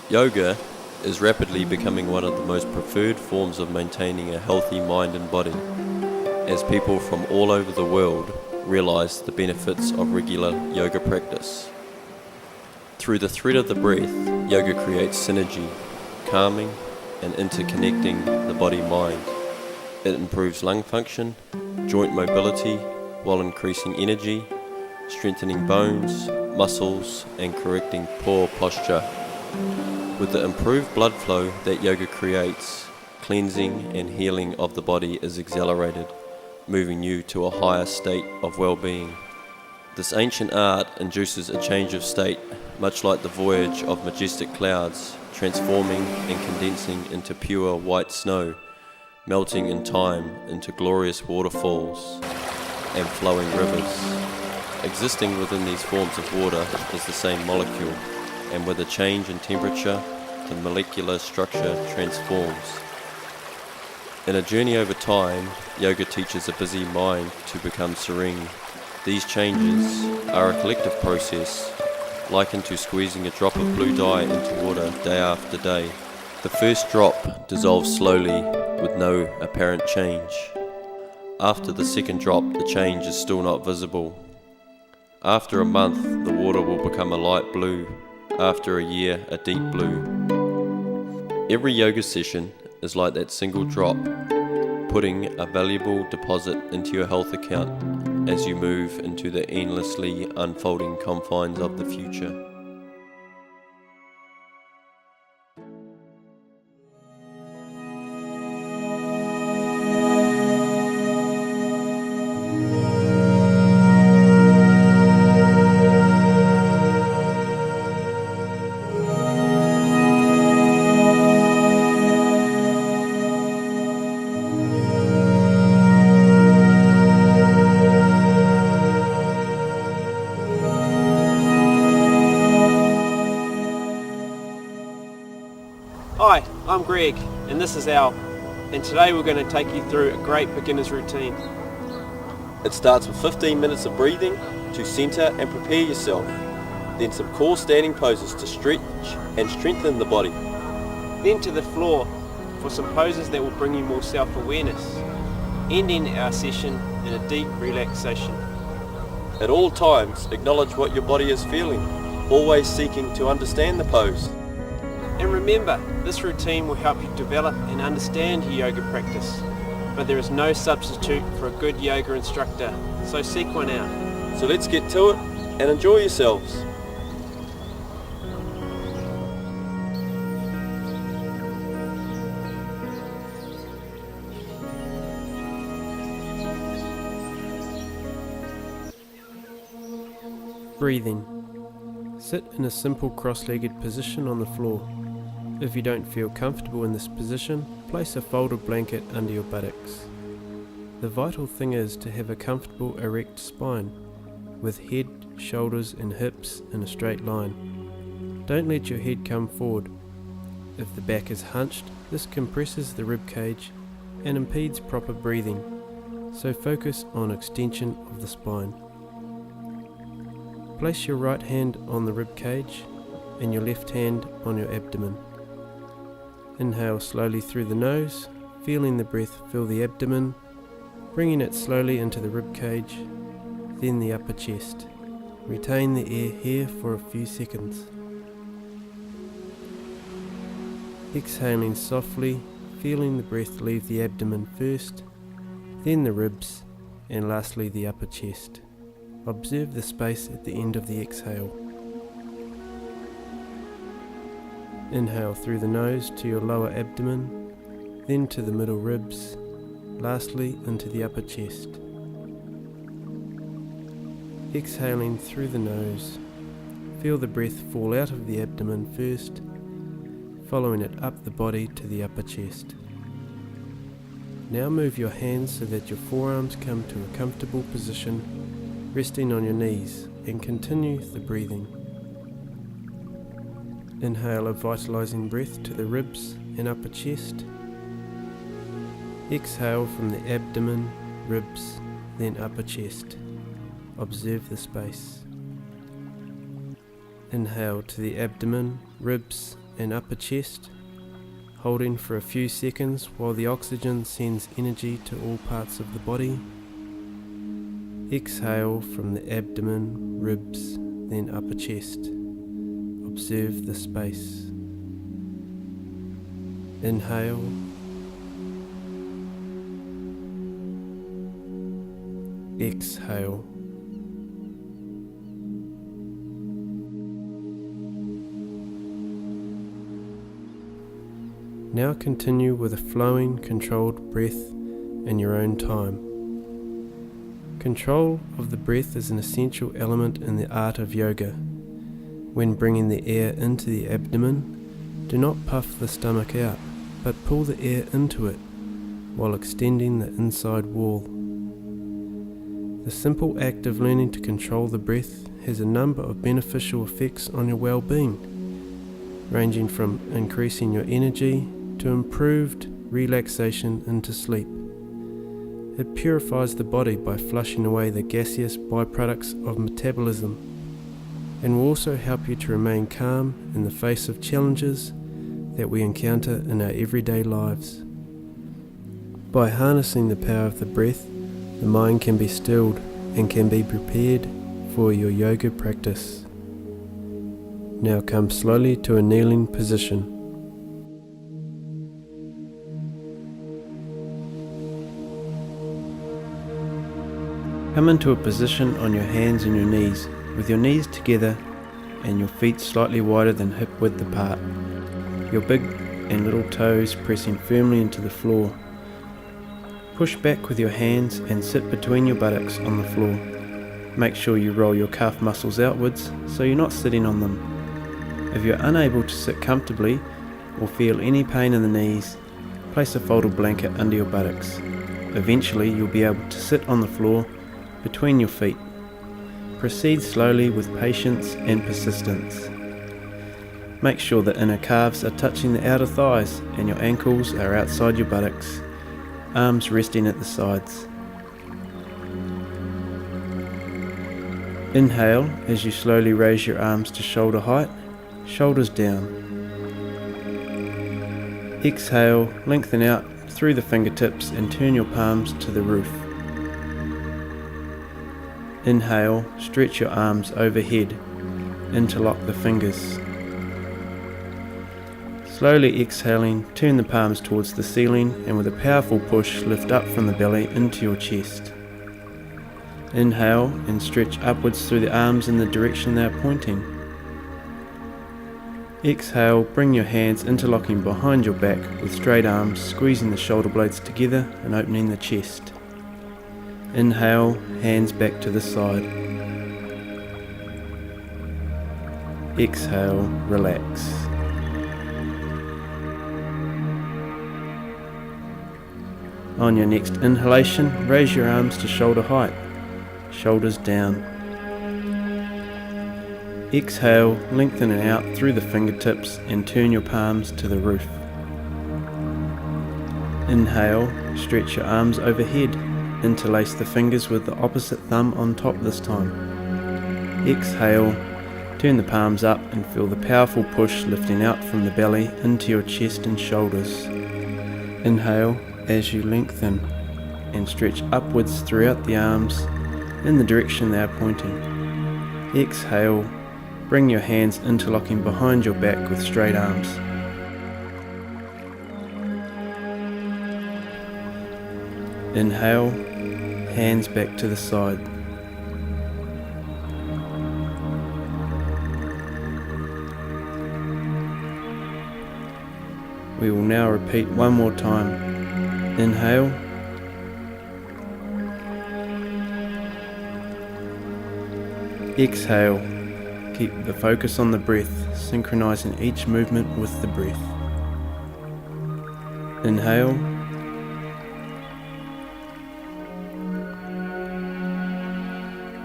Yoga is rapidly becoming one of the most preferred forms of maintaining a healthy mind and body, as people from all over the world realize the benefits of regular yoga practice. Through the thread of the breath, yoga creates synergy, calming and interconnecting the body-mind. It improves lung function, joint mobility, while increasing energy, strengthening bones, muscles, and correcting poor posture. With the improved blood flow that yoga creates, cleansing and healing of the body is accelerated, moving you to a higher state of well-being. This ancient art induces a change of state, much like the voyage of majestic clouds, transforming and condensing into pure white snow, melting in time into glorious waterfalls and flowing rivers. Existing within these forms of water is the same molecule, and with a change in temperature, the molecular structure transforms. In a journey over time, yoga teaches a busy mind to become serene. These changes are a collective process, likened to squeezing a drop of blue dye into water day after day. The first drop dissolves slowly with no apparent change. After the second drop, the change is still not visible. After a month, the water will become a light blue. After a year, a deep blue. Every yoga session is like that single drop, putting a valuable deposit into your health account as you move into the endlessly unfolding confines of the future. Hi, I'm Greg, and this is Al, and today we're going to take you through a great beginner's routine. It starts with 15 minutes of breathing to centre and prepare yourself, then some core standing poses to stretch and strengthen the body. Then to the floor for some poses that will bring you more self-awareness, ending our session in a deep relaxation. At all times, acknowledge what your body is feeling, always seeking to understand the pose. And remember, this routine will help you develop and understand your yoga practice, but there is no substitute for a good yoga instructor, so seek one out. So let's get to it and enjoy yourselves. Breathing. Sit in a simple cross-legged position on the floor. If you don't feel comfortable in this position, place a folded blanket under your buttocks. The vital thing is to have a comfortable erect spine, with head, shoulders and hips in a straight line. Don't let your head come forward. If the back is hunched, this compresses the rib cage and impedes proper breathing, so focus on extension of the spine. Place your right hand on the rib cage and your left hand on your abdomen. Inhale slowly through the nose, feeling the breath fill the abdomen, bringing it slowly into the rib cage, then the upper chest. Retain the air here for a few seconds. Exhaling softly, feeling the breath leave the abdomen first, then the ribs, and lastly the upper chest. Observe the space at the end of the exhale. Inhale through the nose to your lower abdomen, then to the middle ribs, lastly into the upper chest. Exhaling through the nose, feel the breath fall out of the abdomen first, following it up the body to the upper chest. Now move your hands so that your forearms come to a comfortable position, resting on your knees, and continue the breathing. Inhale a vitalizing breath to the ribs and upper chest. Exhale from the abdomen, ribs, then upper chest. Observe the space. Inhale to the abdomen, ribs, and upper chest, holding for a few seconds while the oxygen sends energy to all parts of the body. Exhale from the abdomen, ribs, then upper chest. Observe the space. Inhale. Exhale. Now continue with a flowing, controlled breath in your own time. Control of the breath is an essential element in the art of yoga. When bringing the air into the abdomen, do not puff the stomach out, but pull the air into it while extending the inside wall. The simple act of learning to control the breath has a number of beneficial effects on your well-being, ranging from increasing your energy to improved relaxation into sleep. It purifies the body by flushing away the gaseous byproducts of metabolism, and will also help you to remain calm in the face of challenges that we encounter in our everyday lives. By harnessing the power of the breath, the mind can be stilled and can be prepared for your yoga practice. Now come slowly to a kneeling position. Come into a position on your hands and your knees, with your knees together and your feet slightly wider than hip width apart. Your big and little toes pressing firmly into the floor. Push back with your hands and sit between your buttocks on the floor. Make sure you roll your calf muscles outwards so you're not sitting on them. If you're unable to sit comfortably or feel any pain in the knees, place a folded blanket under your buttocks. Eventually you'll be able to sit on the floor between your feet. Proceed slowly with patience and persistence. Make sure that inner calves are touching the outer thighs and your ankles are outside your buttocks, arms resting at the sides. Inhale as you slowly raise your arms to shoulder height, shoulders down. Exhale, lengthen out through the fingertips and turn your palms to the roof. Inhale, stretch your arms overhead, interlock the fingers. Slowly exhaling, turn the palms towards the ceiling and with a powerful push lift up from the belly into your chest. Inhale and stretch upwards through the arms in the direction they are pointing. Exhale, bring your hands interlocking behind your back with straight arms, squeezing the shoulder blades together and opening the chest. Inhale, hands back to the side. Exhale, relax. On your next inhalation, raise your arms to shoulder height, shoulders down. Exhale, lengthening out through the fingertips and turn your palms to the roof. Inhale, stretch your arms overhead. Interlace the fingers with the opposite thumb on top this time. Exhale, turn the palms up and feel the powerful push lifting out from the belly into your chest and shoulders. Inhale as you lengthen and stretch upwards throughout the arms in the direction they are pointing. Exhale, bring your hands interlocking behind your back with straight arms. Inhale, hands back to the side. We will now repeat one more time. Inhale. Exhale. Keep the focus on the breath, synchronizing each movement with the breath. Inhale.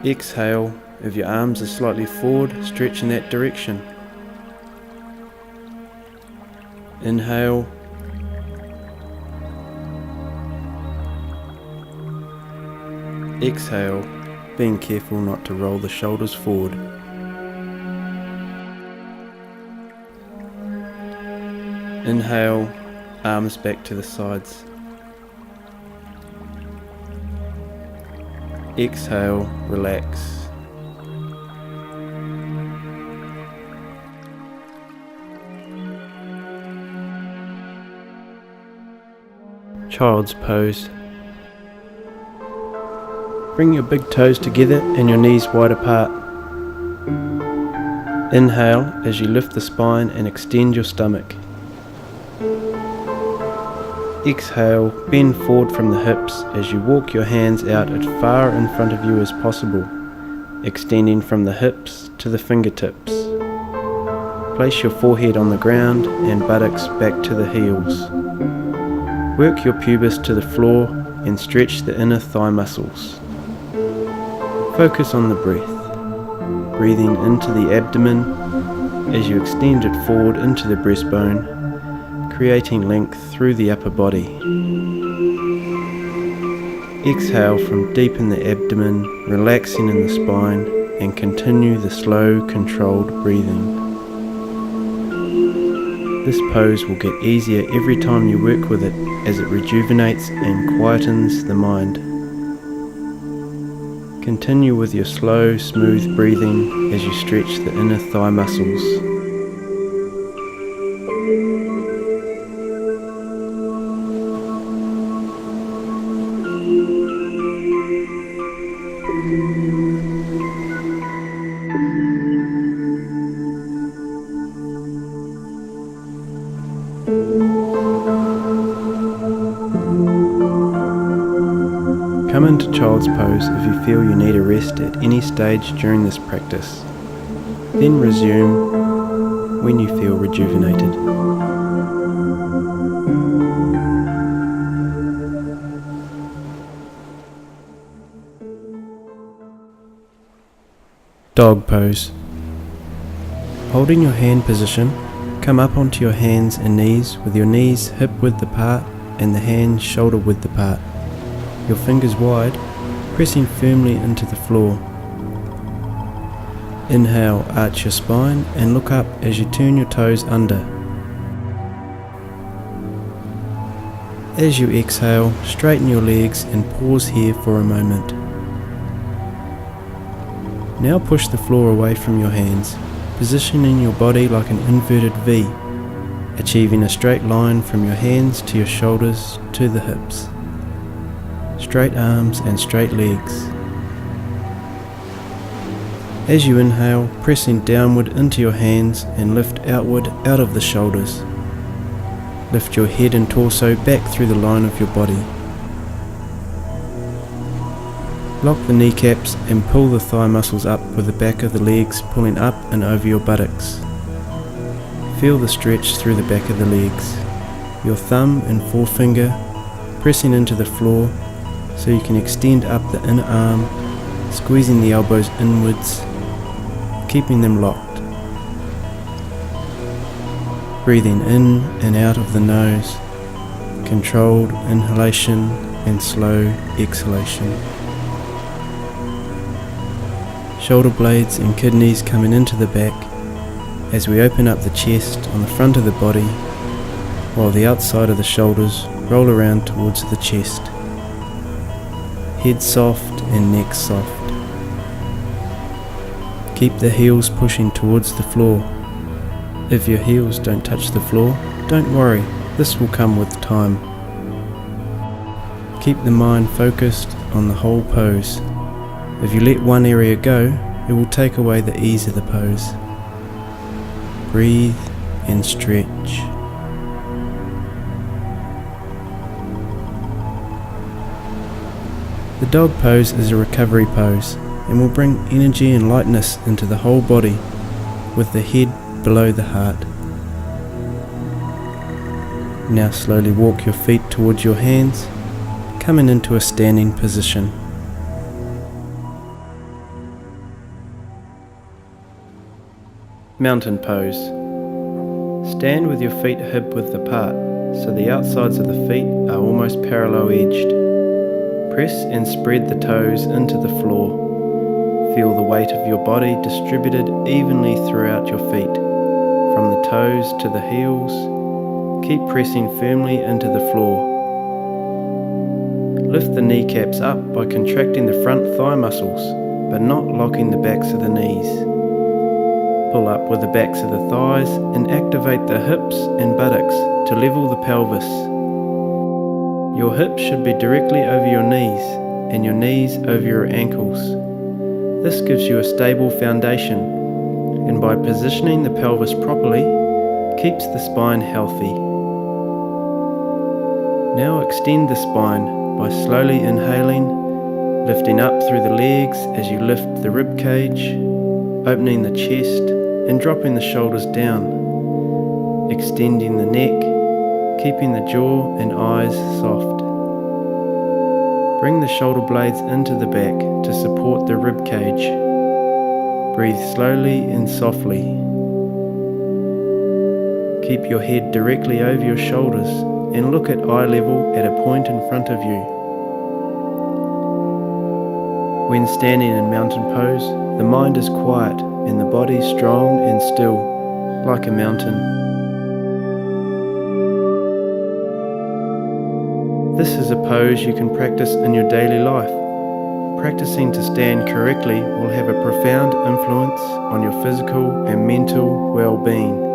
Exhale. If your arms are slightly forward, stretch in that direction. Inhale. Exhale, being careful not to roll the shoulders forward. Inhale, arms back to the sides. Exhale, relax. Child's pose. Bring your big toes together and your knees wide apart. Inhale as you lift the spine and extend your stomach. Exhale, bend forward from the hips as you walk your hands out as far in front of you as possible, extending from the hips to the fingertips. Place your forehead on the ground and buttocks back to the heels. Work your pubis to the floor and stretch the inner thigh muscles. Focus on the breath, breathing into the abdomen as you extend it forward into the breastbone, creating length through the upper body. Exhale from deep in the abdomen, relaxing in the spine, and continue the slow, controlled breathing. This pose will get easier every time you work with it as it rejuvenates and quietens the mind. Continue with your slow, smooth breathing as you stretch the inner thigh muscles. Come into child's pose if you feel you need a rest at any stage during this practice. Then resume when you feel rejuvenated. Dog pose. Holding your hand position, come up onto your hands and knees with your knees hip width apart and the hands shoulder width apart. Your fingers wide, pressing firmly into the floor. Inhale, arch your spine and look up as you turn your toes under. As you exhale, straighten your legs and pause here for a moment. Now push the floor away from your hands, positioning your body like an inverted V, achieving a straight line from your hands to your shoulders to the hips. Straight arms and straight legs. As you inhale, pressing downward into your hands and lift outward out of the shoulders. Lift your head and torso back through the line of your body. Lock the kneecaps and pull the thigh muscles up with the back of the legs pulling up and over your buttocks. Feel the stretch through the back of the legs. Your thumb and forefinger pressing into the floor so you can extend up the inner arm, squeezing the elbows inwards, keeping them locked. Breathing in and out of the nose, controlled inhalation and slow exhalation. Shoulder blades and kidneys coming into the back as we open up the chest on the front of the body, while the outside of the shoulders roll around towards the chest. Head soft and neck soft. Keep the heels pushing towards the floor. If your heels don't touch the floor, don't worry, this will come with time. Keep the mind focused on the whole pose. If you let one area go, it will take away the ease of the pose. Breathe and stretch. The dog pose is a recovery pose and will bring energy and lightness into the whole body with the head below the heart. Now slowly walk your feet towards your hands, coming into a standing position. Mountain pose. Stand with your feet hip width apart so the outsides of the feet are almost parallel edged. Press and spread the toes into the floor. Feel the weight of your body distributed evenly throughout your feet, from the toes to the heels, keep pressing firmly into the floor. Lift the kneecaps up by contracting the front thigh muscles, but not locking the backs of the knees. Pull up with the backs of the thighs and activate the hips and buttocks to level the pelvis. Your hips should be directly over your knees and your knees over your ankles. This gives you a stable foundation, and by positioning the pelvis properly, keeps the spine healthy. Now extend the spine by slowly inhaling, lifting up through the legs as you lift the rib cage, opening the chest and dropping the shoulders down, extending the neck, keeping the jaw and eyes soft. Bring the shoulder blades into the back to support the rib cage. Breathe slowly and softly. Keep your head directly over your shoulders and look at eye level at a point in front of you. When standing in mountain pose, the mind is quiet and the body strong and still, like a mountain. This is a pose you can practice in your daily life. Practicing to stand correctly will have a profound influence on your physical and mental well-being.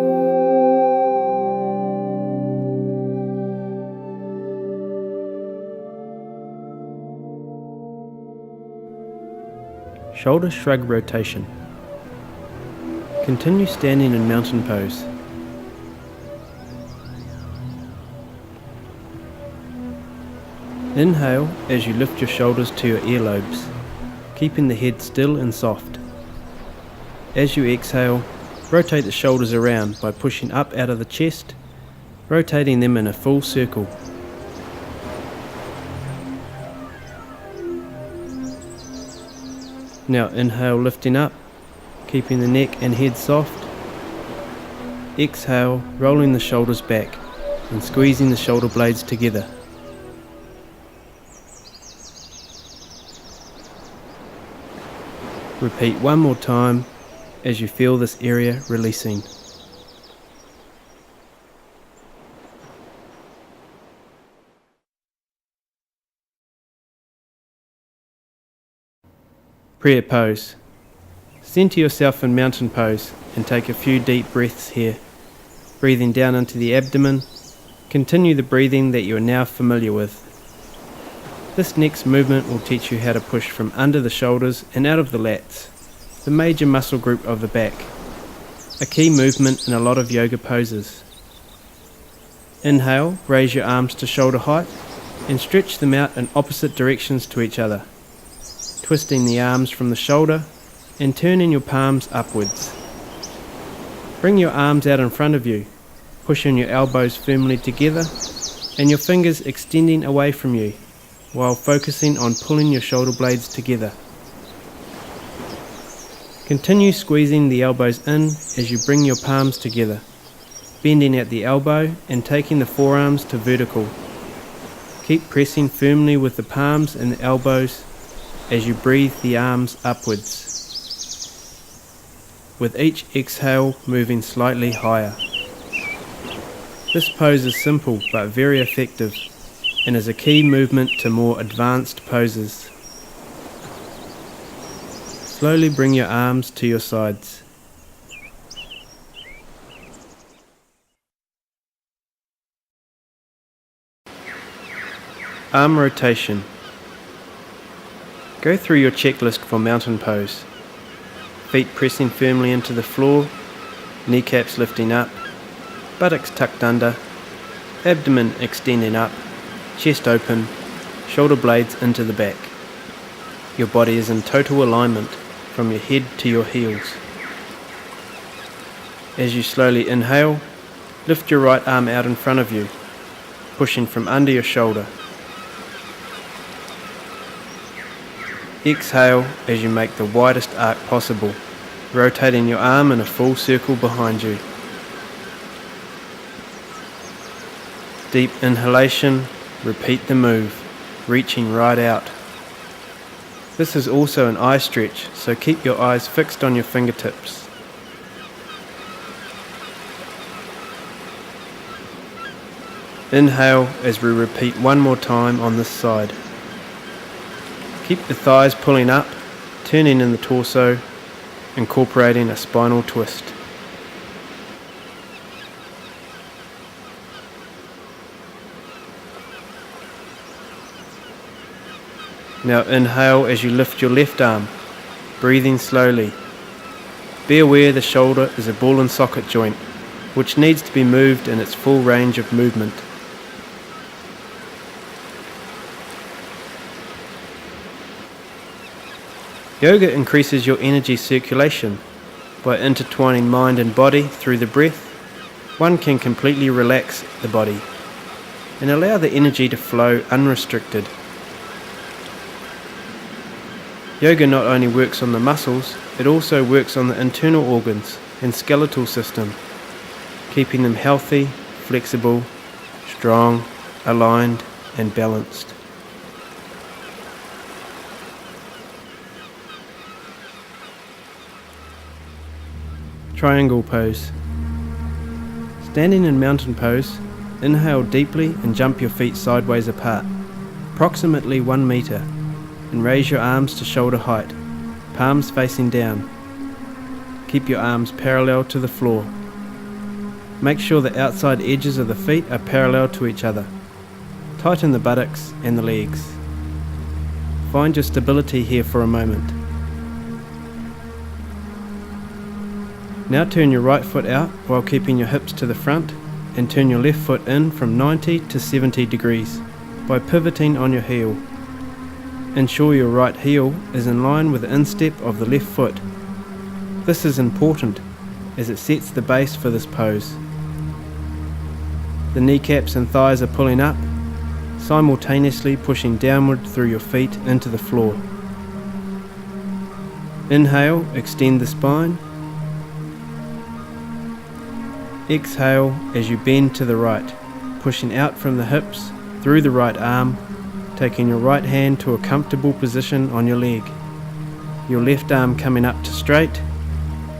Shoulder shrug rotation. Continue standing in mountain pose. Inhale as you lift your shoulders to your earlobes, keeping the head still and soft. As you exhale, rotate the shoulders around by pushing up out of the chest, rotating them in a full circle. Now inhale, lifting up, keeping the neck and head soft. Exhale, rolling the shoulders back and squeezing the shoulder blades together. Repeat one more time as you feel this area releasing. Prayer pose. Center yourself in mountain pose and take a few deep breaths here. Breathing down into the abdomen, continue the breathing that you are now familiar with. This next movement will teach you how to push from under the shoulders and out of the lats, the major muscle group of the back, a key movement in a lot of yoga poses. Inhale, raise your arms to shoulder height and stretch them out in opposite directions to each other, twisting the arms from the shoulder and turning your palms upwards. Bring your arms out in front of you, pushing your elbows firmly together and your fingers extending away from you, while focusing on pulling your shoulder blades together. Continue squeezing the elbows in as you bring your palms together, bending at the elbow and taking the forearms to vertical. Keep pressing firmly with the palms and the elbows as you breathe the arms upwards, with each exhale moving slightly higher. This pose is simple but very effective and is a key movement to more advanced poses. Slowly bring your arms to your sides. Arm rotation. Go through your checklist for mountain pose. Feet pressing firmly into the floor, kneecaps lifting up, buttocks tucked under, abdomen extending up, chest open, shoulder blades into the back. Your body is in total alignment from your head to your heels. As you slowly inhale, lift your right arm out in front of you, pushing from under your shoulder. Exhale as you make the widest arc possible, rotating your arm in a full circle behind you. Deep inhalation, repeat the move, reaching right out. This is also an eye stretch, so keep your eyes fixed on your fingertips. Inhale as we repeat one more time on this side. Keep the thighs pulling up, turning in the torso, incorporating a spinal twist. Now inhale as you lift your left arm, breathing slowly. Be aware the shoulder is a ball and socket joint, which needs to be moved in its full range of movement. Yoga increases your energy circulation. By intertwining mind and body through the breath, one can completely relax the body and allow the energy to flow unrestricted. Yoga not only works on the muscles, it also works on the internal organs and skeletal system, keeping them healthy, flexible, strong, aligned, and balanced. Triangle pose. Standing in mountain pose, inhale deeply and jump your feet sideways apart, approximately 1 meter, and raise your arms to shoulder height, palms facing down. Keep your arms parallel to the floor. Make sure the outside edges of the feet are parallel to each other. Tighten the buttocks and the legs. Find your stability here for a moment. Now turn your right foot out while keeping your hips to the front and turn your left foot in from 90 to 70 degrees by pivoting on your heel. Ensure your right heel is in line with the instep of the left foot. This is important as it sets the base for this pose. The kneecaps and thighs are pulling up, simultaneously pushing downward through your feet into the floor. Inhale, extend the spine. Exhale as you bend to the right, pushing out from the hips through the right arm, taking your right hand to a comfortable position on your leg. Your left arm coming up to straight,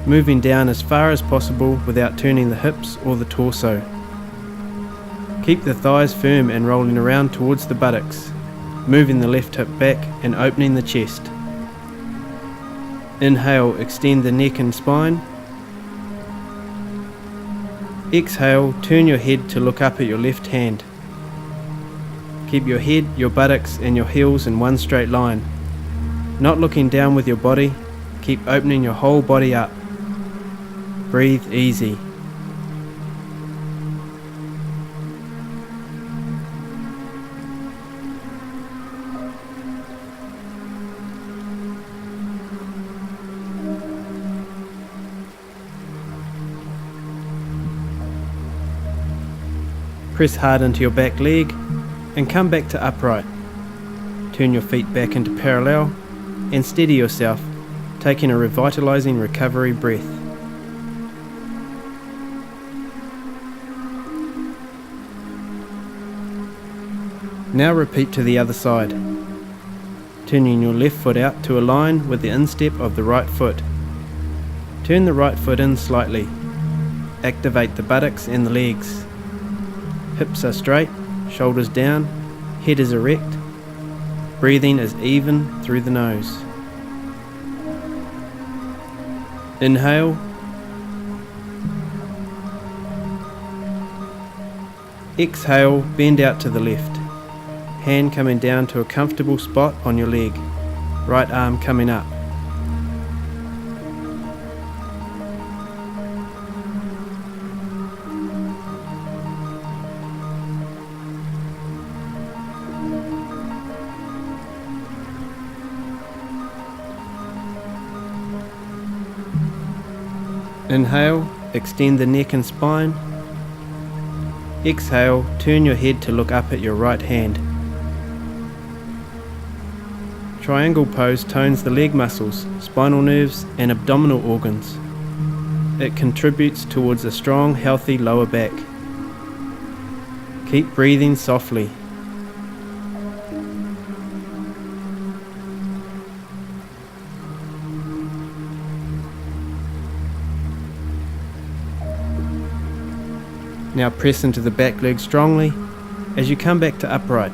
moving down as far as possible without turning the hips or the torso. Keep the thighs firm and rolling around towards the buttocks, moving the left hip back and opening the chest. Inhale, extend the neck and spine. Exhale, turn your head to look up at your left hand. Keep your head, your buttocks and your heels in one straight line. Not looking down with your body, keep opening your whole body up. Breathe easy. Press hard into your back leg and come back to upright. Turn your feet back into parallel and steady yourself, taking a revitalizing recovery breath. Now repeat to the other side, turning your left foot out to align with the instep of the right foot. Turn the right foot in slightly. Activate the buttocks and the legs. Hips are straight, shoulders down, head is erect. Breathing is even through the nose. Inhale. Exhale, bend out to the left. Hand coming down to a comfortable spot on your leg. Right arm coming up. Inhale, extend the neck and spine. Exhale, turn your head to look up at your right hand. Triangle pose tones the leg muscles, spinal nerves and abdominal organs. It contributes towards a strong, healthy lower back. Keep breathing softly. Now press into the back leg strongly As you come back to upright,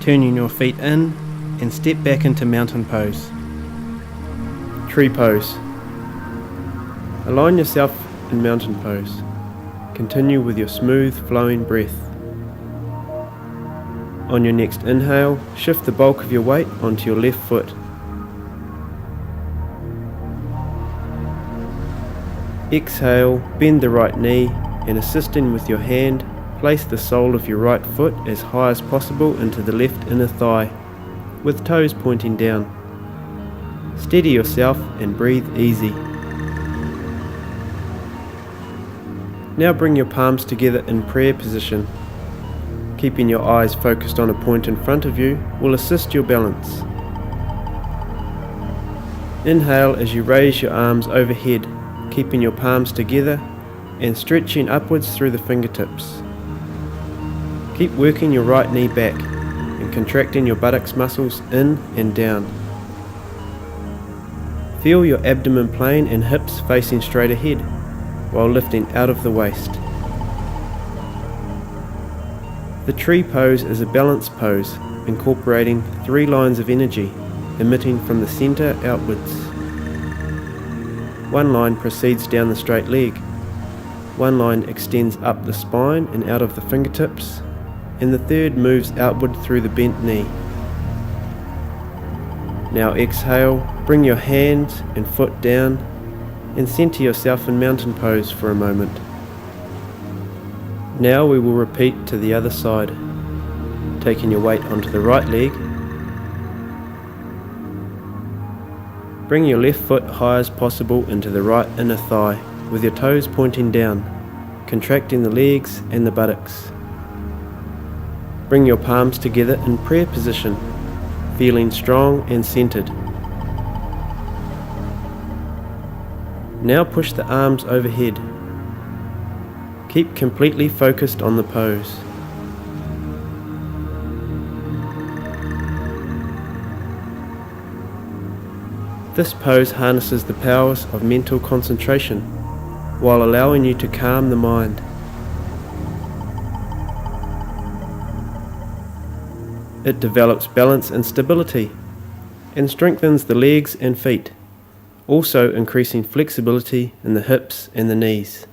turning your feet in and step back into mountain pose. Tree pose. Align yourself in mountain pose. Continue with your smooth flowing breath. On your next inhale, shift the bulk of your weight onto your left foot. Exhale, bend the right knee and assisting with your hand, place the sole of your right foot as high as possible into the left inner thigh, with toes pointing down. Steady yourself and breathe easy. Now bring your palms together in prayer position. Keeping your eyes focused on a point in front of you will assist your balance. Inhale as you raise your arms overhead, keeping your palms together and stretching upwards through the fingertips. Keep working your right knee back and contracting your buttocks muscles in and down. Feel your abdomen plane and hips facing straight ahead while lifting out of the waist. The tree pose is a balanced pose, incorporating 3 lines of energy emitting from the center outwards. 1 line proceeds down the straight leg, 1 line extends up the spine and out of the fingertips, and the third moves outward through the bent knee. Now exhale, bring your hands and foot down and center yourself in mountain pose for a moment. Now we will repeat to the other side, taking your weight onto the right leg. Bring your left foot high as possible into the right inner thigh with your toes pointing down, contracting the legs and the buttocks. Bring your palms together in prayer position, feeling strong and centered. Now push the arms overhead. Keep completely focused on the pose. This pose harnesses the powers of mental concentration while allowing you to calm the mind. It develops balance and stability and strengthens the legs and feet, also increasing flexibility in the hips and the knees.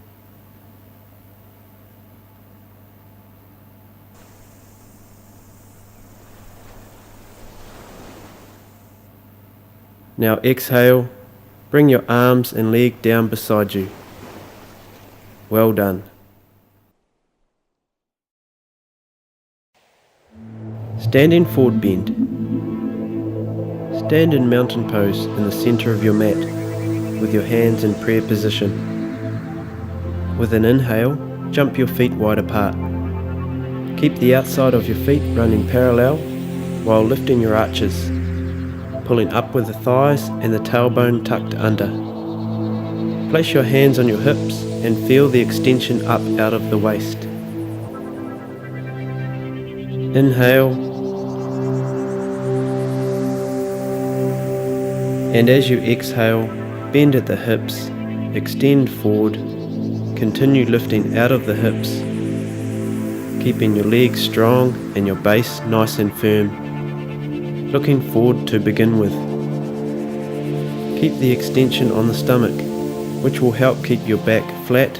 Now exhale, bring your arms and leg down beside you. Well done. Standing forward bend. Stand in mountain pose in the center of your mat with your hands in prayer position. With an inhale, jump your feet wide apart. Keep the outside of your feet running parallel while lifting your arches, pulling up with the thighs and the tailbone tucked under. Place your hands on your hips and feel the extension up out of the waist. Inhale, and as you exhale, bend at the hips, extend forward, continue lifting out of the hips, keeping your legs strong and your base nice and firm, looking forward to begin with. Keep the extension on the stomach, which will help keep your back flat,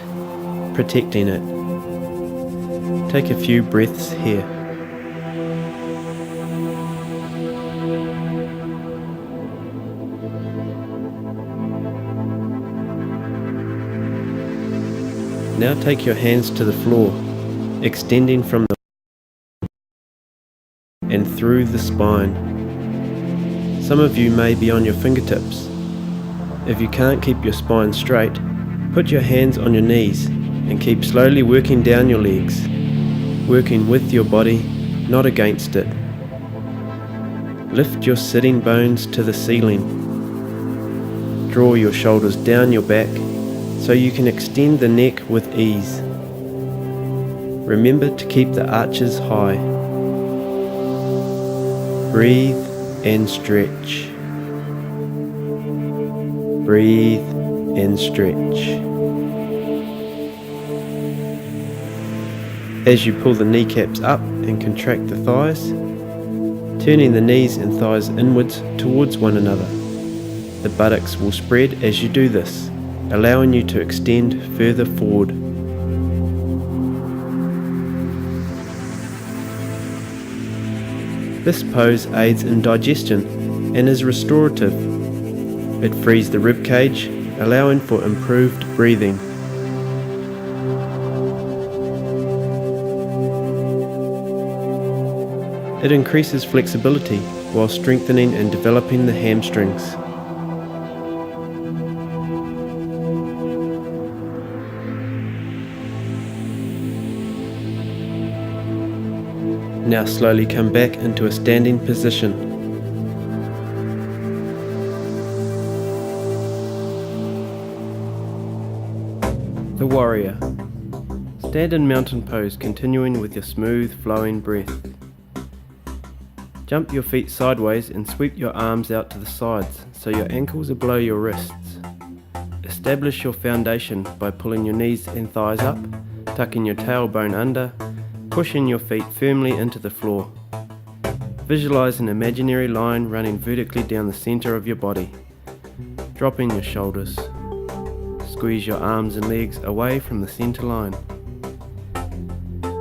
protecting it. Take a few breaths here. Now take your hands to the floor, extending from the and through the spine. Some of you may be on your fingertips. If you can't keep your spine straight, put your hands on your knees and keep slowly working down your legs, working with your body, not against it. Lift your sitting bones to the ceiling. Draw your shoulders down your back so you can extend the neck with ease. Remember to keep the arches high. Breathe and stretch. Breathe and stretch. As you pull the kneecaps up and contract the thighs, turning the knees and thighs inwards towards one another. The buttocks will spread as you do this, allowing you to extend further forward. This pose aids in digestion and is restorative. It frees the rib cage, allowing for improved breathing. It increases flexibility while strengthening and developing the hamstrings. Now slowly come back into a standing position. The Warrior. Stand in mountain pose, continuing with your smooth flowing breath. Jump your feet sideways and sweep your arms out to the sides so your ankles are below your wrists. Establish your foundation by pulling your knees and thighs up, tucking your tailbone under, pushing your feet firmly into the floor. Visualize an imaginary line running vertically down the center of your body. Dropping your shoulders. Squeeze your arms and legs away from the center line.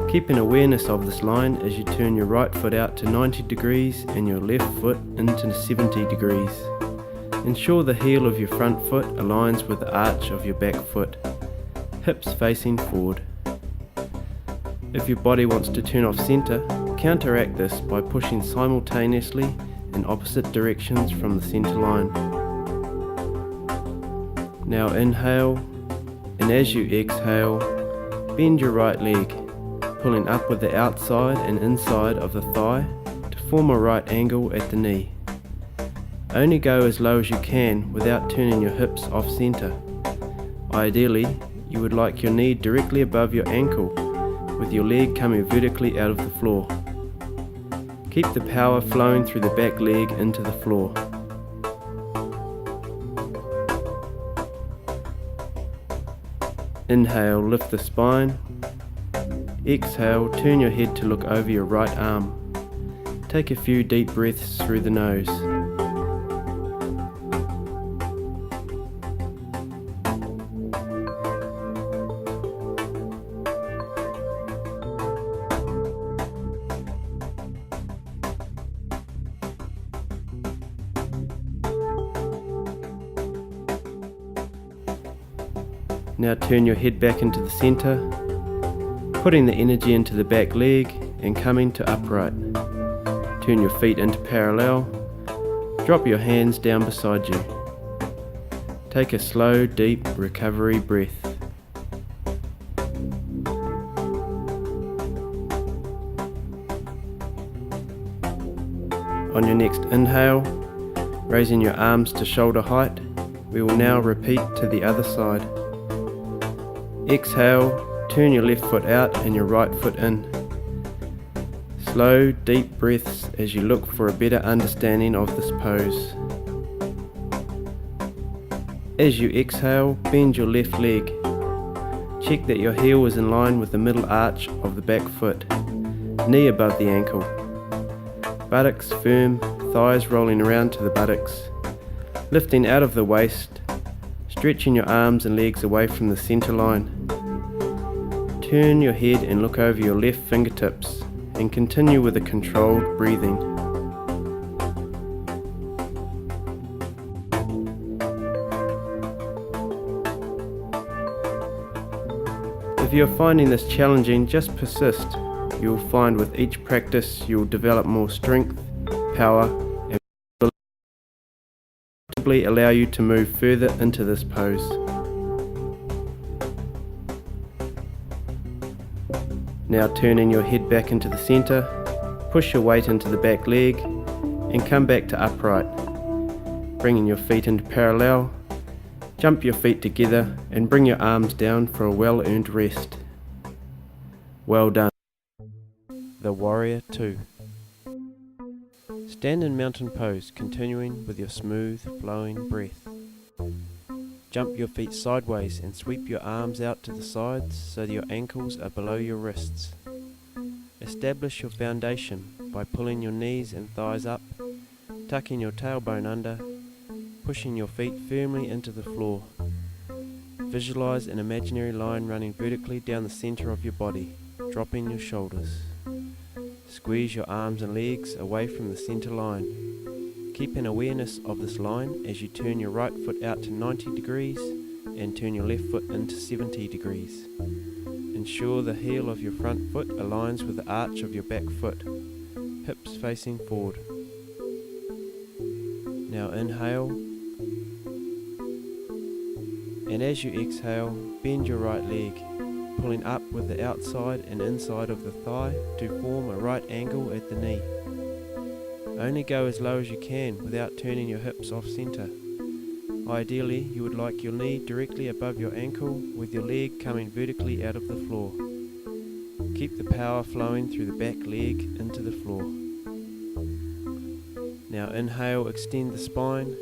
Keep an awareness of this line as you turn your right foot out to 90 degrees and your left foot into 70 degrees. Ensure the heel of your front foot aligns with the arch of your back foot, hips facing forward. If your body wants to turn off center, counteract this by pushing simultaneously in opposite directions from the center line. Now inhale, and as you exhale, bend your right leg, pulling up with the outside and inside of the thigh to form a right angle at the knee. Only go as low as you can without turning your hips off center. Ideally, you would like your knee directly above your ankle, with your leg coming vertically out of the floor. Keep the power flowing through the back leg into the floor. Inhale, lift the spine. Exhale, turn your head to look over your right arm. Take a few deep breaths through the nose. Now turn your head back into the center, putting the energy into the back leg and coming to upright. Turn your feet into parallel, drop your hands down beside you. Take a slow, deep recovery breath. On your next inhale, raising your arms to shoulder height, we will now repeat to the other side. Exhale, turn your left foot out and your right foot in. Slow, deep breaths as you look for a better understanding of this pose. As you exhale, bend your left leg. Check that your heel is in line with the middle arch of the back foot, knee above the ankle. Buttocks firm, thighs rolling around to the buttocks. Lifting out of the waist, stretching your arms and legs away from the center line. Turn your head and look over your left fingertips and continue with a controlled breathing. If you're finding this challenging, just persist. You will find with each practice you will develop more strength, power, and will allow you to move further into this pose. Now turning your head back into the center, push your weight into the back leg and come back to upright. Bringing your feet into parallel, jump your feet together and bring your arms down for a well-earned rest. Well done. The Warrior 2. Stand in mountain pose, continuing with your smooth flowing breath. Jump your feet sideways and sweep your arms out to the sides so that your ankles are below your wrists. Establish your foundation by pulling your knees and thighs up, tucking your tailbone under, pushing your feet firmly into the floor. Visualize an imaginary line running vertically down the center of your body, dropping your shoulders. Squeeze your arms and legs away from the center line. Keep an awareness of this line as you turn your right foot out to 90 degrees and turn your left foot into 70 degrees. Ensure the heel of your front foot aligns with the arch of your back foot, hips facing forward. Now inhale, and as you exhale, bend your right leg, pulling up with the outside and inside of the thigh to form a right angle at the knee. Only go as low as you can without turning your hips off center. Ideally, you would like your knee directly above your ankle with your leg coming vertically out of the floor. Keep the power flowing through the back leg into the floor. Now inhale, extend the spine.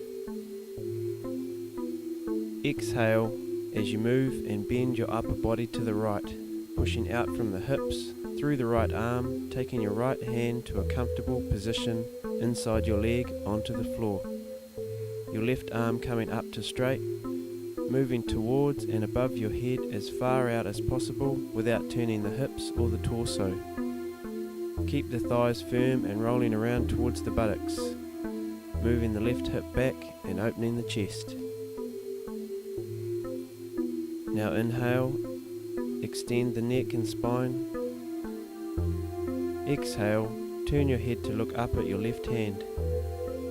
Exhale as you move and bend your upper body to the right, pushing out from the hips through the right arm, taking your right hand to a comfortable position inside your leg onto the floor. Your left arm coming up to straight, moving towards and above your head as far out as possible without turning the hips or the torso. Keep the thighs firm and rolling around towards the buttocks, moving the left hip back and opening the chest. Now inhale, extend the neck and spine. Exhale, turn your head to look up at your left hand.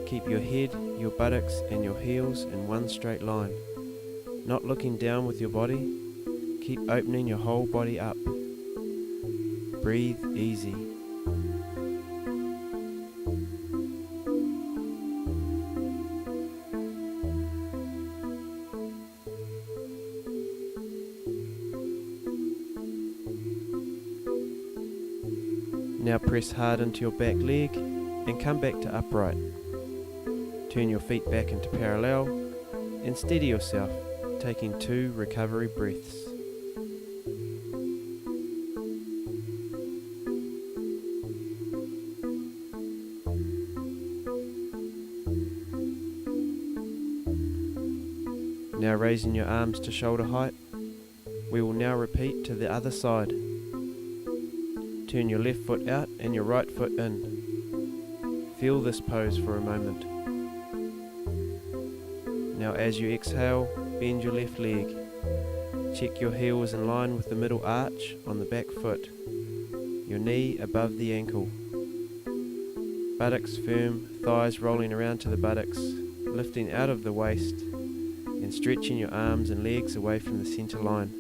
Keep your head, your buttocks and your heels in one straight line. Not looking down with your body, keep opening your whole body up. Breathe easy. Now press hard into your back leg and come back to upright. Turn your feet back into parallel and steady yourself, taking 2 recovery breaths. Now raising your arms to shoulder height, we will now repeat to the other side. Turn your left foot out and your right foot in. Feel this pose for a moment. Now as you exhale, bend your left leg. Check your heel is in line with the middle arch on the back foot. Your knee above the ankle. Buttocks firm, thighs rolling around to the buttocks, lifting out of the waist and stretching your arms and legs away from the center line.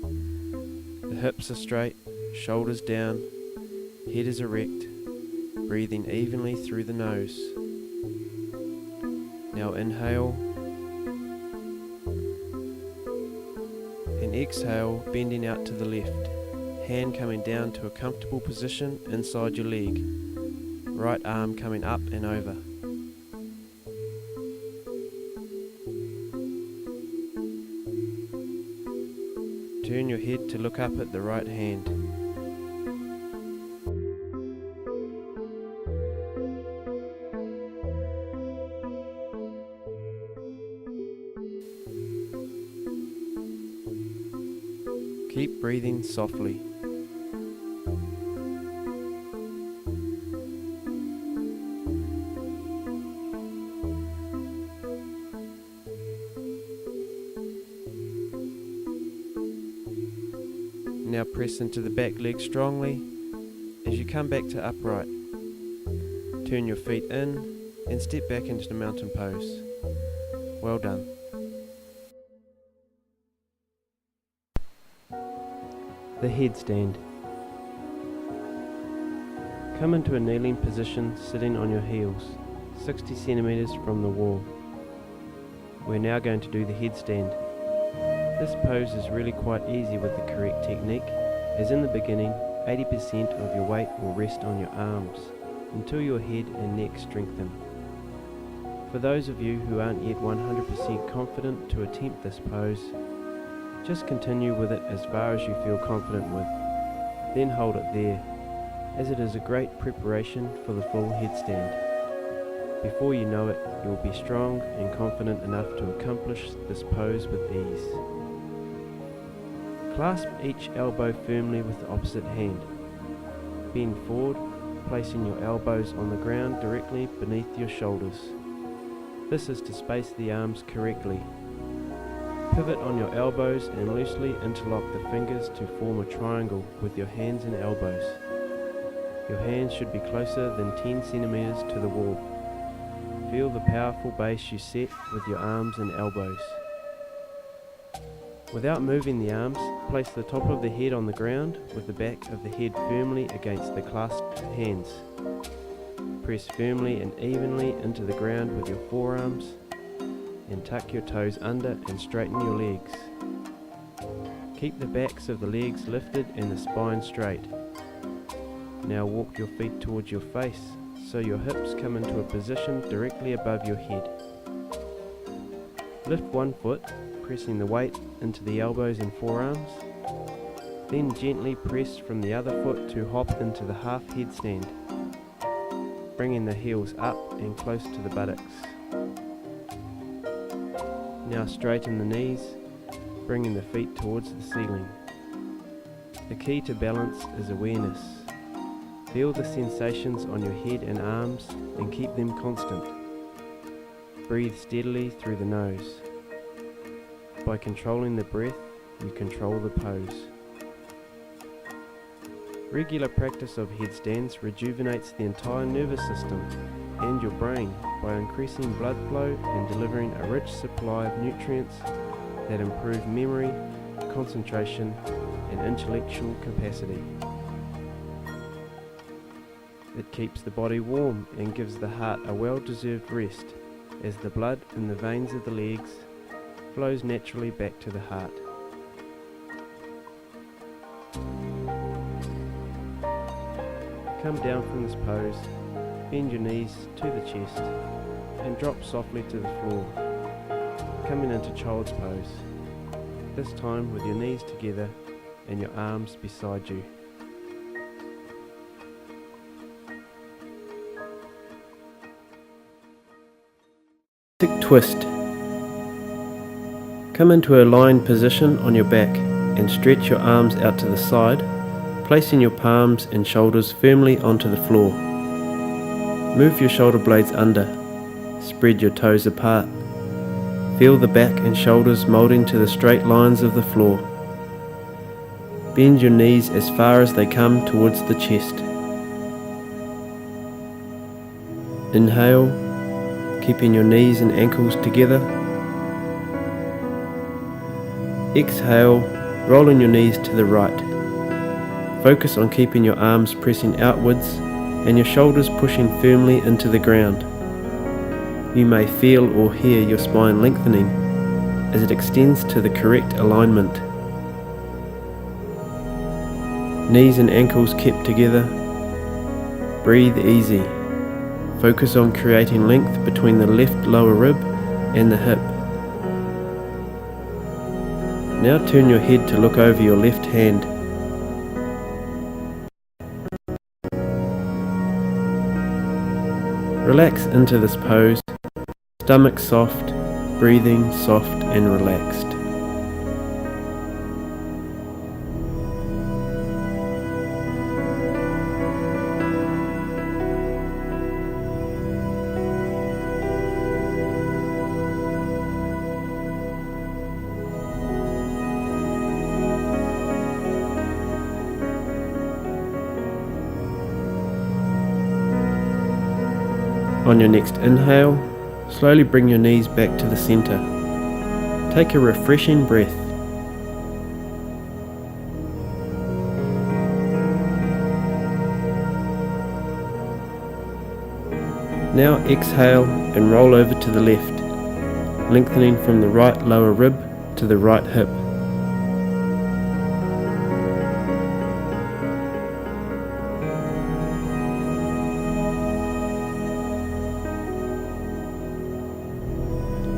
The hips are straight, shoulders down, head is erect, breathing evenly through the nose. Now inhale and exhale, bending out to the left, hand coming down to a comfortable position inside your leg, right arm coming up and over. Turn your head to look up at the right hand. Keep breathing softly. Now press into the back leg strongly as you come back to upright. Turn your feet in and step back into the mountain pose. Well done. The headstand. Come into a kneeling position sitting on your heels, 60 centimeters from the wall. We're now going to do the headstand. This pose is really quite easy with the correct technique, as in the beginning 80% of your weight will rest on your arms until your head and neck strengthen. For those of you who aren't yet 100% confident to attempt this pose, just continue with it as far as you feel confident with, then hold it there. as it is a great preparation for the full headstand. Before you know it, you will be strong and confident enough to accomplish this pose with ease. Clasp each elbow firmly with the opposite hand. Bend forward, placing your elbows on the ground directly beneath your shoulders. This is to space the arms correctly. Pivot on your elbows and loosely interlock the fingers to form a triangle with your hands and elbows. Your hands should be closer than 10 centimeters to the wall. Feel the powerful base you set with your arms and elbows. Without moving the arms, place the top of the head on the ground with the back of the head firmly against the clasped hands. Press firmly and evenly into the ground with your forearms and tuck your toes under and straighten your legs. Keep the backs of the legs lifted and the spine straight. Now walk your feet towards your face so your hips come into a position directly above your head. Lift one foot, pressing the weight into the elbows and forearms. Then gently press from the other foot to hop into the half headstand, bringing the heels up and close to the buttocks. Now straighten the knees, bringing the feet towards the ceiling. The key to balance is awareness. Feel the sensations on your head and arms and keep them constant. Breathe steadily through the nose. By controlling the breath, you control the pose. Regular practice of headstands rejuvenates the entire nervous system and your brain by increasing blood flow and delivering a rich supply of nutrients that improve memory, concentration, and intellectual capacity. It keeps the body warm and gives the heart a well-deserved rest as the blood in the veins of the legs flows naturally back to the heart. Come down from this pose, bend your knees to the chest and drop softly to the floor, coming into child's pose, this time with your knees together and your arms beside you. Twist. Come into a lying position on your back and stretch your arms out to the side, placing your palms and shoulders firmly onto the floor. Move your shoulder blades under. Spread your toes apart. Feel the back and shoulders molding to the straight lines of the floor. Bend your knees as far as they come towards the chest. Inhale, keeping your knees and ankles together. Exhale, rolling your knees to the right. Focus on keeping your arms pressing outwards and your shoulders pushing firmly into the ground. You may feel or hear your spine lengthening as it extends to the correct alignment. Knees and ankles kept together. Breathe easy. Focus on creating length between the left lower rib and the hip. Now turn your head to look over your left hand. Relax into this pose, stomach soft, breathing soft and relaxed. On your next inhale, slowly bring your knees back to the center. Take a refreshing breath. Now exhale and roll over to the left, lengthening from the right lower rib to the right hip.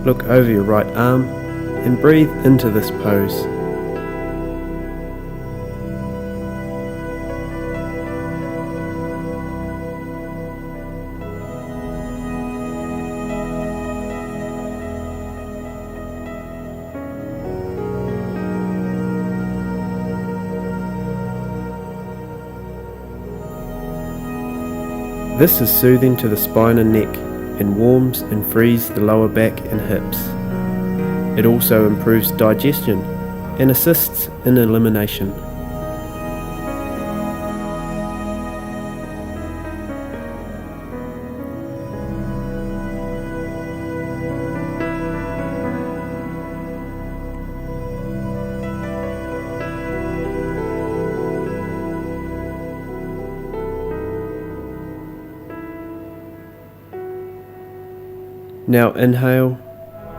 Look over your right arm and breathe into this pose. This is soothing to the spine and neck and warms and frees the lower back and hips. It also improves digestion and assists in elimination. Now inhale,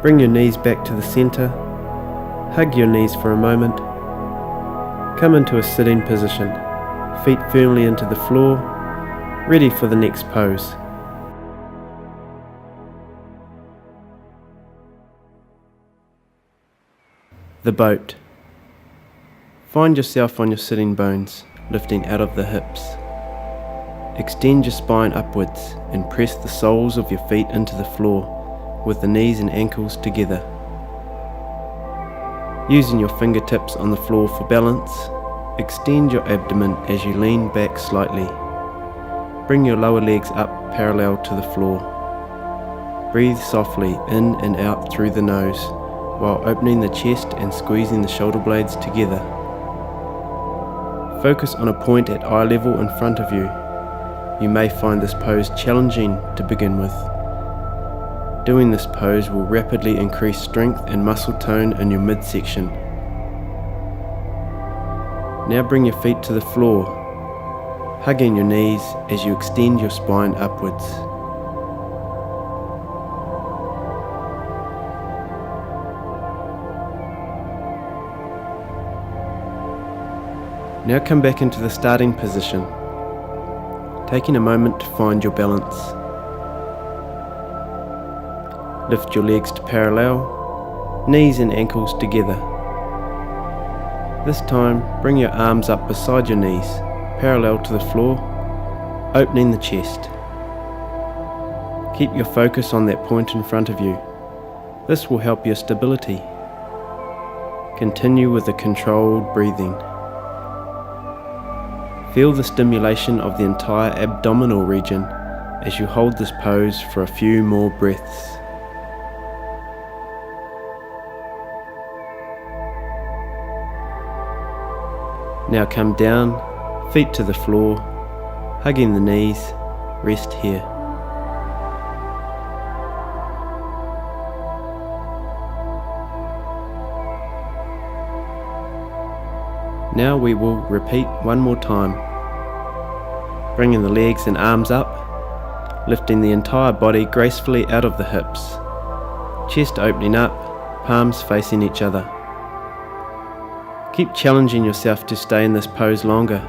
bring your knees back to the center, hug your knees for a moment, come into a sitting position, feet firmly into the floor, ready for the next pose. The boat. Find yourself on your sitting bones, lifting out of the hips. Extend your spine upwards and press the soles of your feet into the floor with the knees and ankles together. Using your fingertips on the floor for balance, extend your abdomen as you lean back slightly. Bring your lower legs up parallel to the floor. Breathe softly in and out through the nose while opening the chest and squeezing the shoulder blades together. Focus on a point at eye level in front of you. You may find this pose challenging to begin with. Doing this pose will rapidly increase strength and muscle tone in your midsection. Now bring your feet to the floor, hugging your knees as you extend your spine upwards. Now come back into the starting position, taking a moment to find your balance. Lift your legs to parallel, knees and ankles together. This time, bring your arms up beside your knees, parallel to the floor, opening the chest. Keep your focus on that point in front of you. This will help your stability. Continue with a controlled breathing. Feel the stimulation of the entire abdominal region as you hold this pose for a few more breaths. Now come down, feet to the floor, hugging the knees, rest here. Now we will repeat one more time, bringing the legs and arms up, lifting the entire body gracefully out of the hips, chest opening up, palms facing each other. Keep challenging yourself to stay in this pose longer.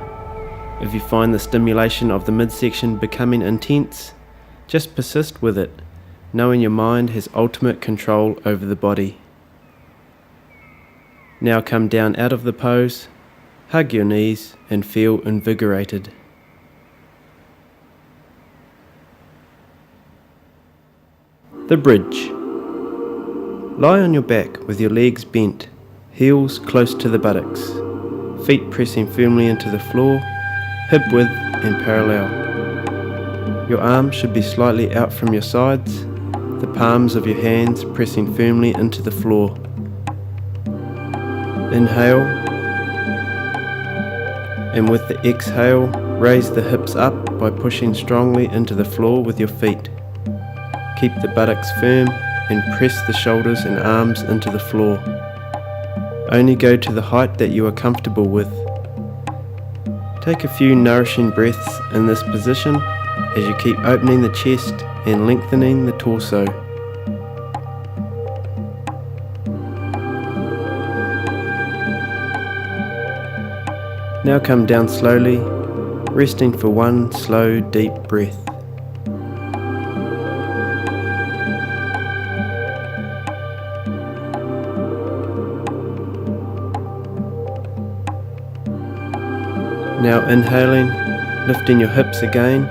If you find the stimulation of the midsection becoming intense, just persist with it, knowing your mind has ultimate control over the body. Now come down out of the pose, hug your knees and feel invigorated. The bridge. Lie on your back with your legs bent, heels close to the buttocks, feet pressing firmly into the floor, hip width and parallel. Your arms should be slightly out from your sides, the palms of your hands pressing firmly into the floor. Inhale, and with the exhale, raise the hips up by pushing strongly into the floor with your feet. Keep the buttocks firm and press the shoulders and arms into the floor. Only go to the height that you are comfortable with. Take a few nourishing breaths in this position as you keep opening the chest and lengthening the torso. Now come down slowly, resting for one slow, deep breath. Now inhaling, lifting your hips again,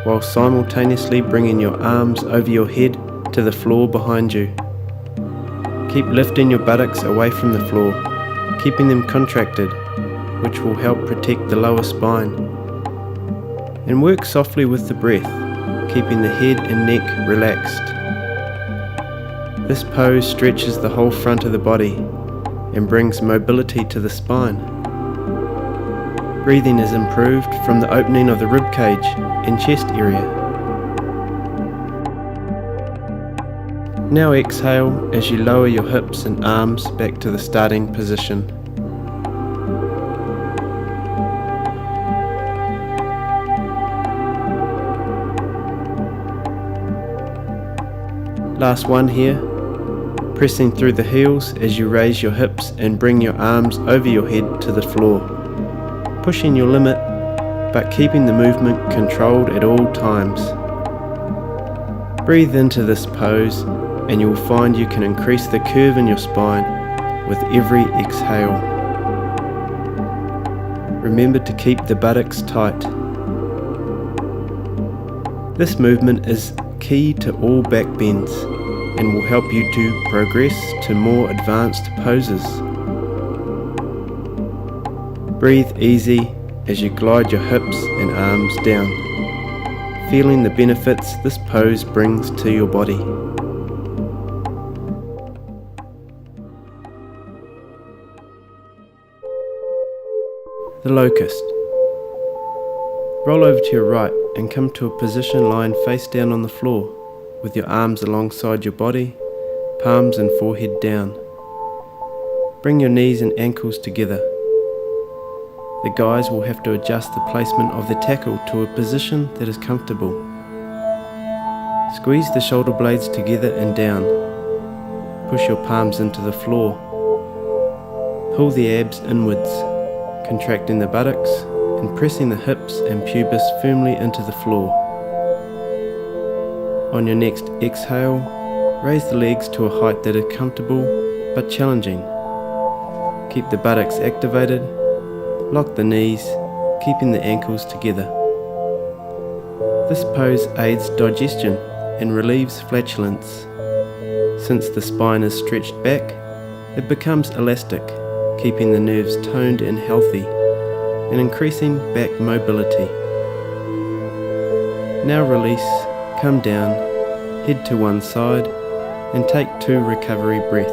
while simultaneously bringing your arms over your head to the floor behind you. Keep lifting your buttocks away from the floor, keeping them contracted, which will help protect the lower spine. And work softly with the breath, keeping the head and neck relaxed. This pose stretches the whole front of the body and brings mobility to the spine. Breathing is improved from the opening of the rib cage and chest area. Now exhale as you lower your hips and arms back to the starting position. Last one here, pressing through the heels as you raise your hips and bring your arms over your head to the floor, pushing your limit but keeping the movement controlled at all times. Breathe into this pose and you will find you can increase the curve in your spine with every exhale. Remember to keep the buttocks tight. This movement is key to all back bends and will help you to progress to more advanced poses. Breathe easy as you glide your hips and arms down, feeling the benefits this pose brings to your body. The locust. Roll over to your right and come to a position lying face down on the floor with your arms alongside your body, palms and forehead down. Bring your knees and ankles together. The guys will have to adjust the placement of the tackle to a position that is comfortable. Squeeze the shoulder blades together and down. Push your palms into the floor. Pull the abs inwards, contracting the buttocks and pressing the hips and pubis firmly into the floor. On your next exhale, raise the legs to a height that is comfortable but challenging. Keep the buttocks activated, lock the knees, keeping the ankles together. This pose aids digestion and relieves flatulence. Since the spine is stretched back, it becomes elastic, keeping the nerves toned and healthy, and increasing back mobility. Now release, come down, head to one side, and take 2 recovery breaths.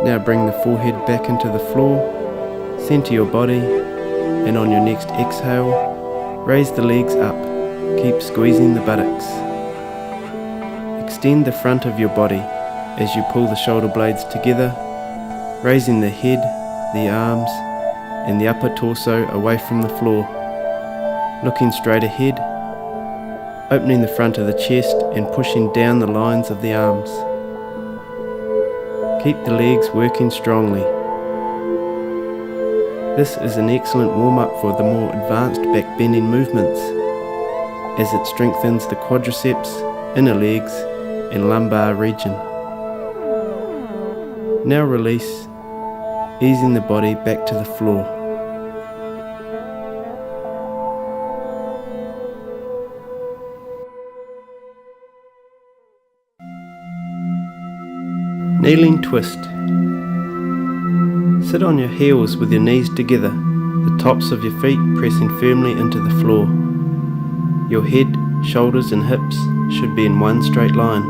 Now bring the forehead back into the floor, center your body, and on your next exhale, raise the legs up, keep squeezing the buttocks. Extend the front of your body as you pull the shoulder blades together, raising the head, the arms, and the upper torso away from the floor. Looking straight ahead, opening the front of the chest and pushing down the lines of the arms. Keep the legs working strongly. This is an excellent warm-up for the more advanced back bending movements, as it strengthens the quadriceps, inner legs, and lumbar region. Now release, easing the body back to the floor. Kneeling twist. Sit on your heels with your knees together, the tops of your feet pressing firmly into the floor. Your head, shoulders and hips should be in one straight line.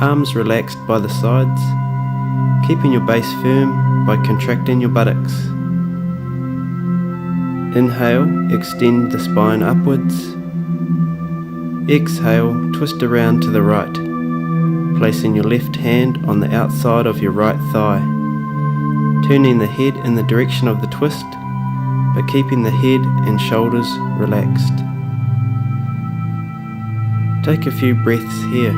Arms relaxed by the sides, keeping your base firm by contracting your buttocks. Inhale, extend the spine upwards. Exhale, twist around to the right, placing your left hand on the outside of your right thigh, turning the head in the direction of the twist, but keeping the head and shoulders relaxed. Take a few breaths here,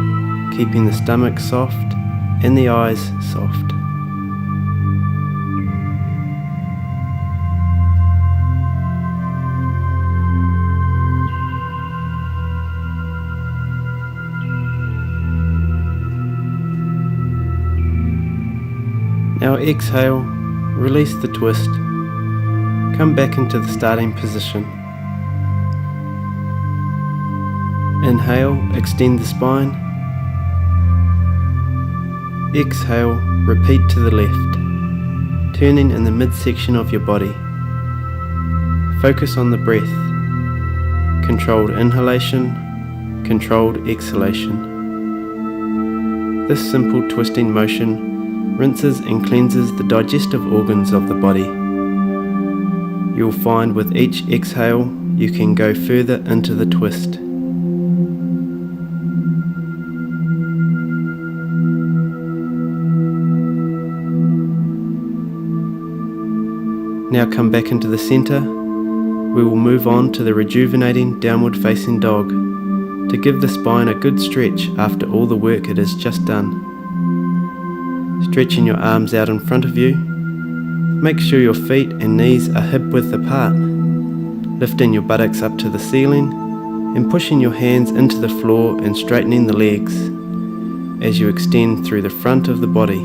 keeping the stomach soft and the eyes soft. Now exhale, release the twist, come back into the starting position. Inhale, extend the spine. exhale, repeat to the left, turning in the midsection of your body. Focus on the breath. Controlled inhalation, controlled exhalation. This simple twisting motion rinses and cleanses the digestive organs of the body. You'll find with each exhale you can go further into the twist. Now come back into the centre. We will move on to the rejuvenating downward facing dog to give the spine a good stretch after all the work it has just done. Stretching your arms out in front of you. Make sure your feet and knees are hip width apart, lifting your buttocks up to the ceiling and pushing your hands into the floor and straightening the legs as you extend through the front of the body.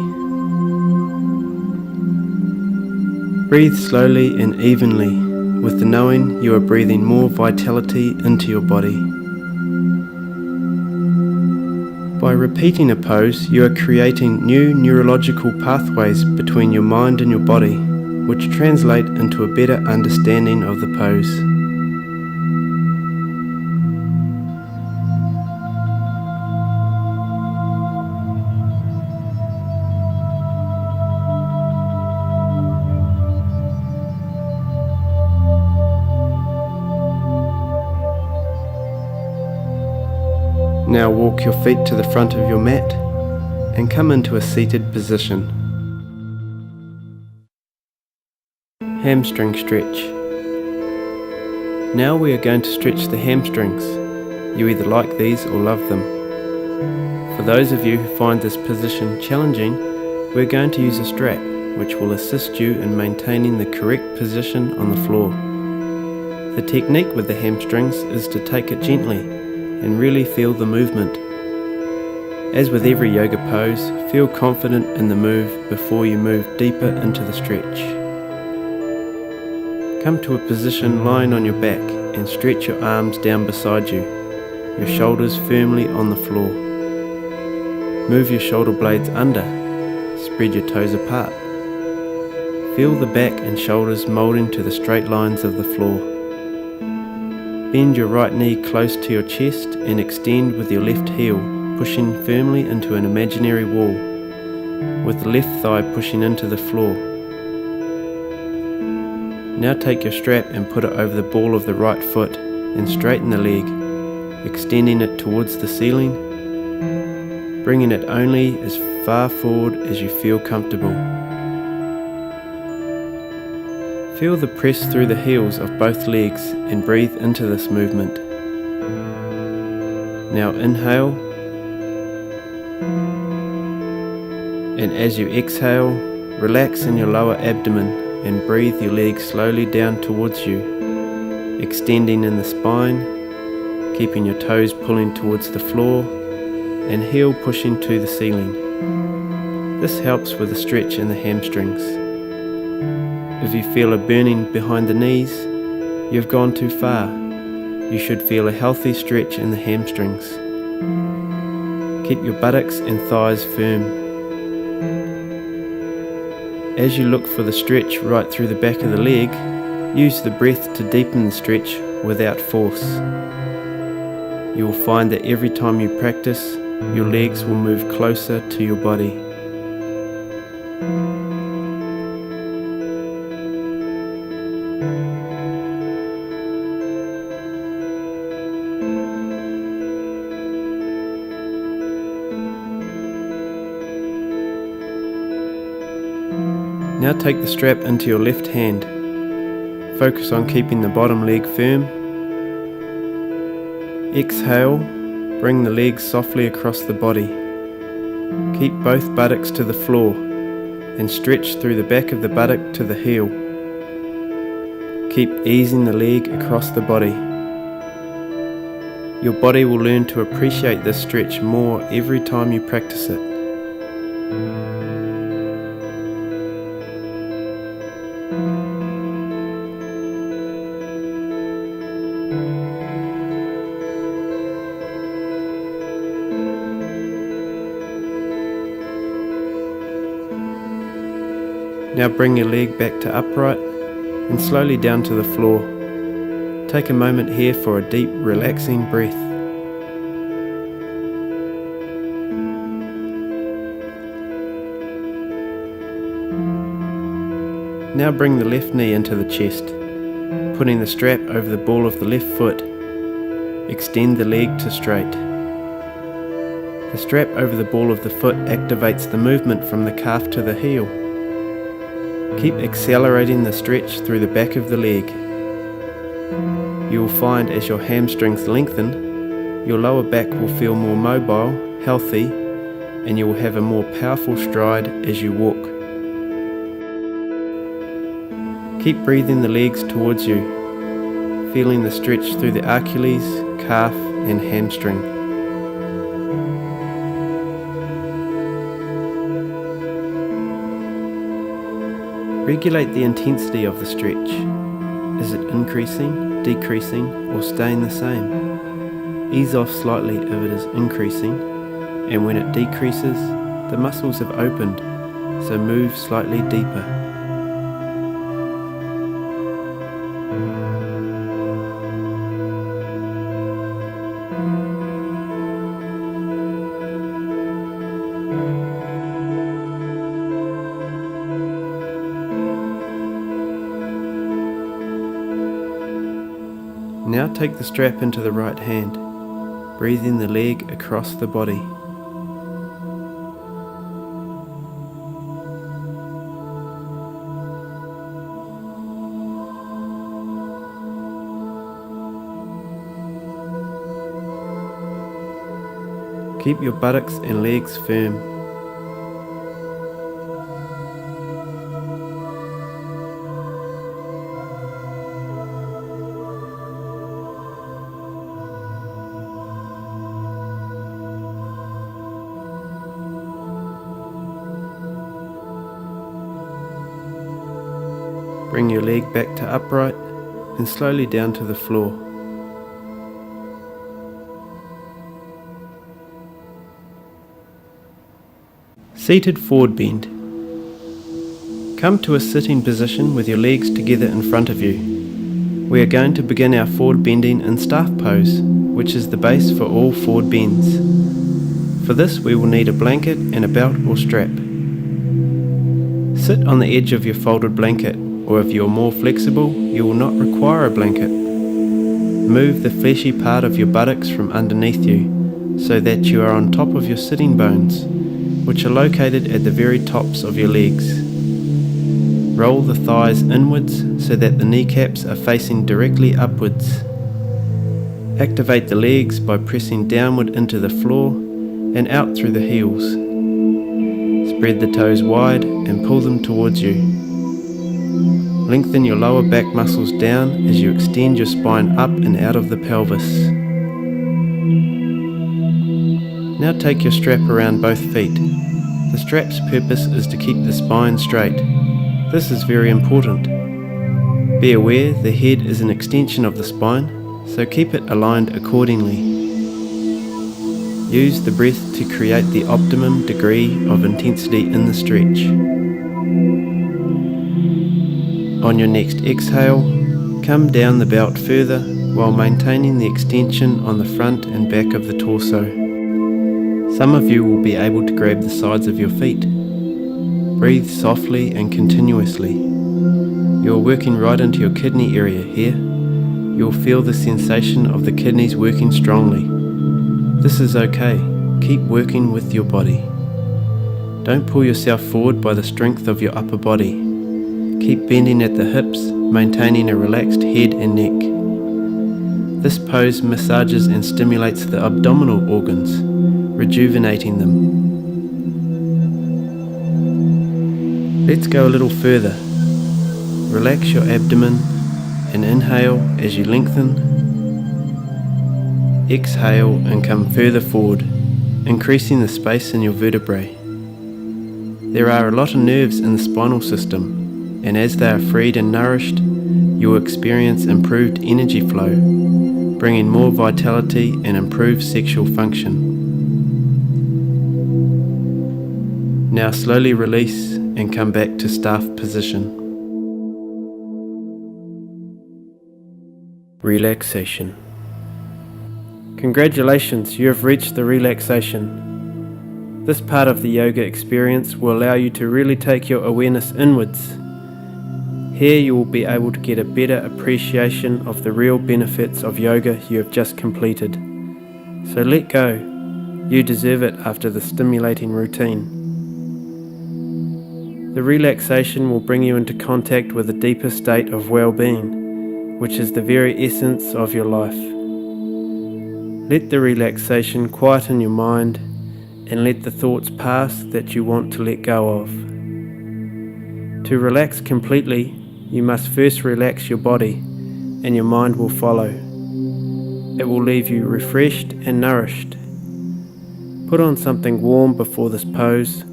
Breathe slowly and evenly with the knowing you are breathing more vitality into your body. By repeating a pose, you are creating new neurological pathways between your mind and your body, which translate into a better understanding of the pose. Now walk your feet to the front of your mat and come into a seated position. Hamstring stretch. Now we are going to stretch the hamstrings. You either like these or love them. For those of you who find this position challenging, we're going to use a strap which will assist you in maintaining the correct position on the floor. The technique with the hamstrings is to take it gently and really feel the movement. As with every yoga pose, feel confident in the move before you move deeper into the stretch. Come to a position lying on your back and stretch your arms down beside you, your shoulders firmly on the floor. Move your shoulder blades under, spread your toes apart. Feel the back and shoulders moulding to the straight lines of the floor. Bend your right knee close to your chest and extend with your left heel, pushing firmly into an imaginary wall, with the left thigh pushing into the floor. Now take your strap and put it over the ball of the right foot and straighten the leg, extending it towards the ceiling, bringing it only as far forward as you feel comfortable. Feel the press through the heels of both legs and breathe into this movement. Now inhale, and as you exhale, relax in your lower abdomen and breathe your legs slowly down towards you, extending in the spine, keeping your toes pulling towards the floor and heel pushing to the ceiling. This helps with the stretch in the hamstrings. If you feel a burning behind the knees, you've gone too far. You should feel a healthy stretch in the hamstrings. Keep your buttocks and thighs firm. As you look for the stretch right through the back of the leg, use the breath to deepen the stretch without force. You will find that every time you practice, your legs will move closer to your body. Now take the strap into your left hand. Focus on keeping the bottom leg firm. Exhale, bring the legs softly across the body. Keep both buttocks to the floor, then stretch through the back of the buttock to the heel. Keep easing the leg across the body. Your body will learn to appreciate this stretch more every time you practice it. Now bring your leg back to upright and slowly down to the floor. Take a moment here for a deep, relaxing breath. Now bring the left knee into the chest, putting the strap over the ball of the left foot. Extend the leg to straight. The strap over the ball of the foot activates the movement from the calf to the heel. Keep accelerating the stretch through the back of the leg. You will find as your hamstrings lengthen, your lower back will feel more mobile, healthy, and you will have a more powerful stride as you walk. Keep breathing the legs towards you, feeling the stretch through the Achilles, calf and hamstring. Regulate the intensity of the stretch. Is it increasing, decreasing, or staying the same? Ease off slightly if it is increasing, and when it decreases, the muscles have opened, so move slightly deeper. Now take the strap into the right hand, breathing the leg across the body. Keep your buttocks and legs firm. Bring your leg back to upright and slowly down to the floor. Seated forward bend. Come to a sitting position with your legs together in front of you. We are going to begin our forward bending in staff pose, which is the base for all forward bends. For this we will need a blanket and a belt or strap. Sit on the edge of your folded blanket, or if you are more flexible, you will not require a blanket. Move the fleshy part of your buttocks from underneath you, so that you are on top of your sitting bones, which are located at the very tops of your legs. Roll the thighs inwards so that the kneecaps are facing directly upwards. Activate the legs by pressing downward into the floor and out through the heels. Spread the toes wide and pull them towards you. Lengthen your lower back muscles down as you extend your spine up and out of the pelvis. Now take your strap around both feet. The strap's purpose is to keep the spine straight. This is very important. Be aware the head is an extension of the spine, so keep it aligned accordingly. Use the breath to create the optimum degree of intensity in the stretch. On your next exhale, come down the belt further while maintaining the extension on the front and back of the torso. Some of you will be able to grab the sides of your feet. Breathe softly and continuously. You are working right into your kidney area here. You will feel the sensation of the kidneys working strongly. This is okay. Keep working with your body. Don't pull yourself forward by the strength of your upper body. Keep bending at the hips, maintaining a relaxed head and neck. This pose massages and stimulates the abdominal organs, rejuvenating them. Let's go a little further. Relax your abdomen and inhale as you lengthen. Exhale and come further forward, increasing the space in your vertebrae. There are a lot of nerves in the spinal system, and as they are freed and nourished, you will experience improved energy flow, bringing more vitality and improved sexual function. Now slowly release and come back to staff position. Relaxation. Congratulations, you have reached the relaxation. This part of the yoga experience will allow you to really take your awareness inwards. Here you will be able to get a better appreciation of the real benefits of yoga you have just completed. So let go. You deserve it after the stimulating routine. The relaxation will bring you into contact with a deeper state of well-being, which is the very essence of your life. Let the relaxation quieten your mind and let the thoughts pass that you want to let go of. To relax completely, you must first relax your body, and your mind will follow. It will leave you refreshed and nourished. Put on something warm before this pose,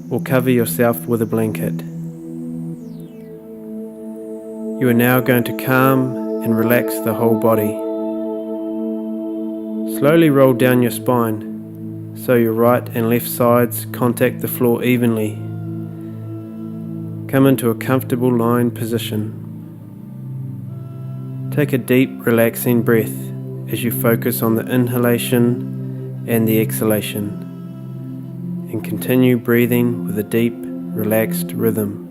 or cover yourself with a blanket. You are now going to calm and relax the whole body. Slowly roll down your spine, so your right and left sides contact the floor evenly. Come into a comfortable lying position. Take a deep, relaxing breath as you focus on the inhalation and the exhalation, and continue breathing with a deep, relaxed rhythm.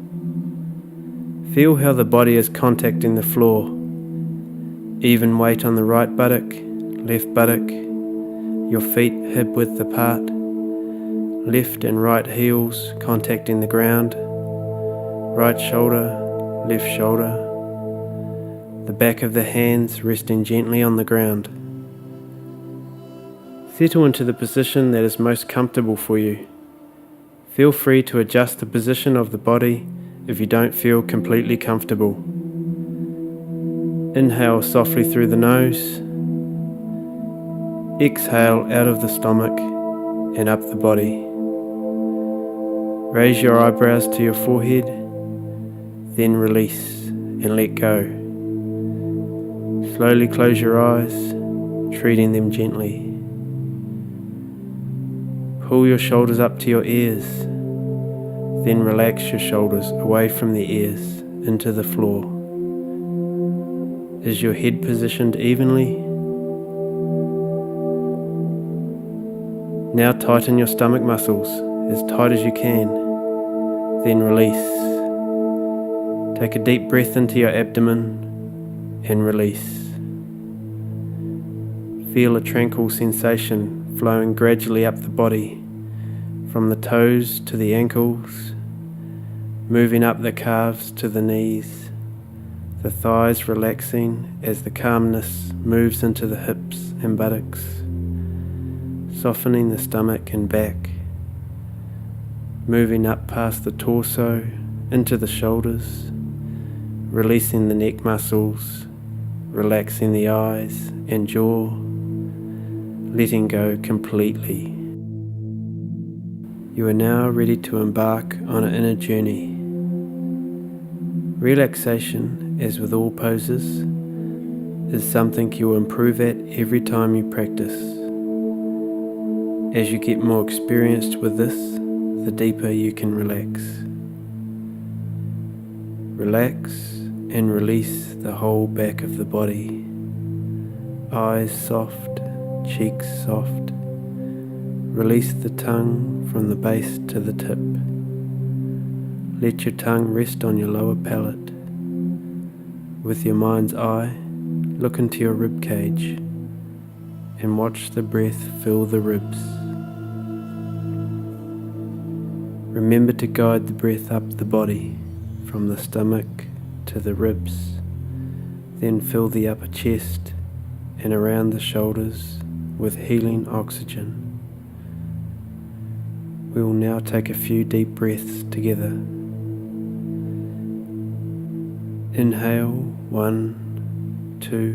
Feel how the body is contacting the floor. Even weight on the right buttock, left buttock, your feet hip-width apart, left and right heels contacting the ground, right shoulder, left shoulder, the back of the hands resting gently on the ground. Settle into the position that is most comfortable for you. Feel free to adjust the position of the body if you don't feel completely comfortable. Inhale softly through the nose. Exhale out of the stomach and up the body. Raise your eyebrows to your forehead, then release and let go. Slowly close your eyes, treating them gently. Pull your shoulders up to your ears, then relax your shoulders away from the ears into the floor. Is your head positioned evenly? Now tighten your stomach muscles as tight as you can, then release. Take a deep breath into your abdomen and release. Feel a tranquil sensation flowing gradually up the body, from the toes to the ankles, moving up the calves to the knees, the thighs relaxing as the calmness moves into the hips and buttocks, softening the stomach and back, moving up past the torso into the shoulders, releasing the neck muscles, relaxing the eyes and jaw, letting go completely. You are now ready to embark on an inner journey. Relaxation, as with all poses, is something you will improve at every time you practice. As you get more experienced with this, the deeper you can relax. Relax and release the whole back of the body. Eyes soft, cheeks soft. Release the tongue from the base to the tip. Let your tongue rest on your lower palate. With your mind's eye, look into your rib cage and watch the breath fill the ribs. Remember to guide the breath up the body from the stomach to the ribs, then fill the upper chest and around the shoulders with healing oxygen. We will now take a few deep breaths together. Inhale, 1, 2,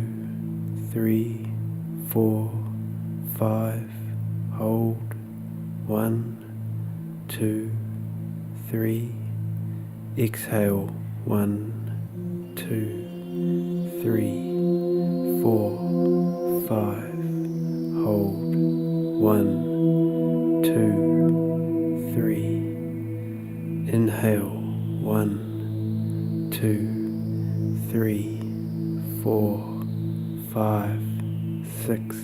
3, 4, 5. Hold, 1, 2, 3. Exhale, 1, 2, 3, 4, 5. Hold, 1, 2, 3. Inhale, 1, 2, 3, 4, 5, 6.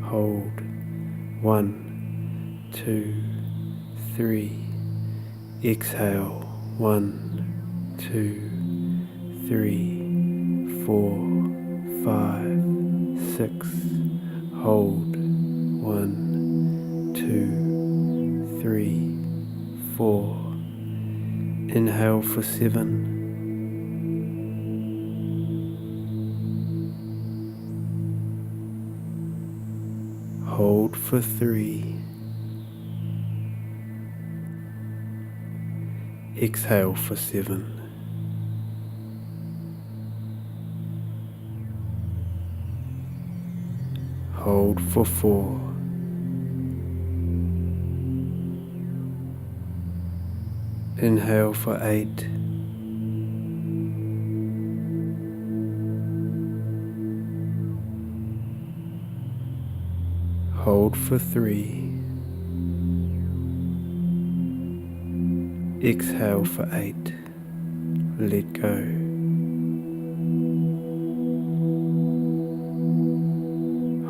Hold, 1, 2, 3. Exhale, 1, 2, 3, 4, 5, 6. Hold, 1, 2, 3, 4. Inhale for 7. Hold for 3. Exhale for 7. Hold for 4. Inhale for 8. Hold for 3. Exhale for 8. Let go.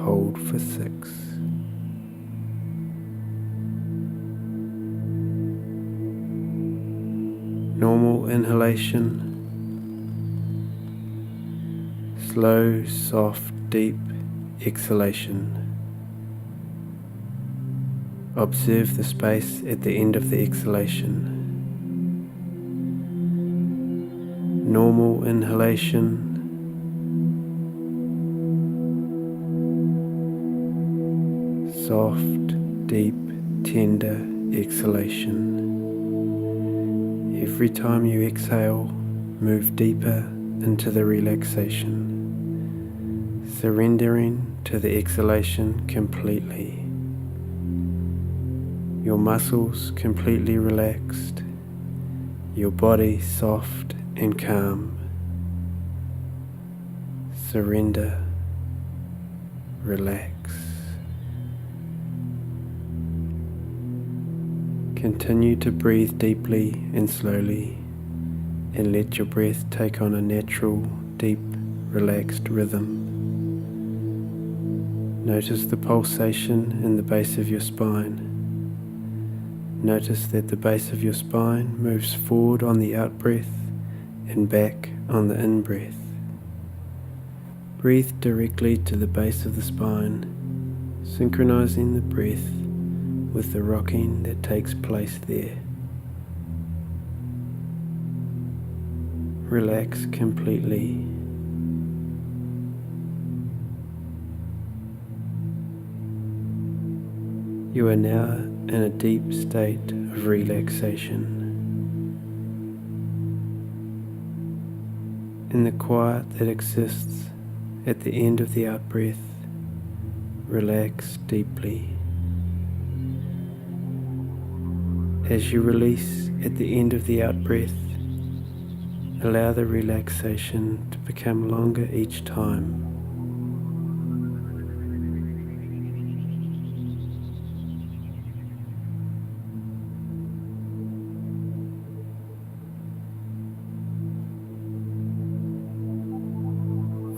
Hold for 6. Normal inhalation. Slow, soft, deep exhalation. Observe the space at the end of the exhalation. Normal inhalation. Soft, deep, tender exhalation. Every time you exhale, move deeper into the relaxation, surrendering to the exhalation completely. Your muscles completely relaxed, your body soft and calm. Surrender, relax. Continue to breathe deeply and slowly, and let your breath take on a natural, deep, relaxed rhythm. Notice the pulsation in the base of your spine. Notice that the base of your spine moves forward on the out-breath and back on the in-breath. Breathe directly to the base of the spine, synchronizing the breath with the rocking that takes place there. Relax completely. You are now in a deep state of relaxation. In the quiet that exists at the end of the out-breath, relax deeply. As you release at the end of the out-breath, allow the relaxation to become longer each time.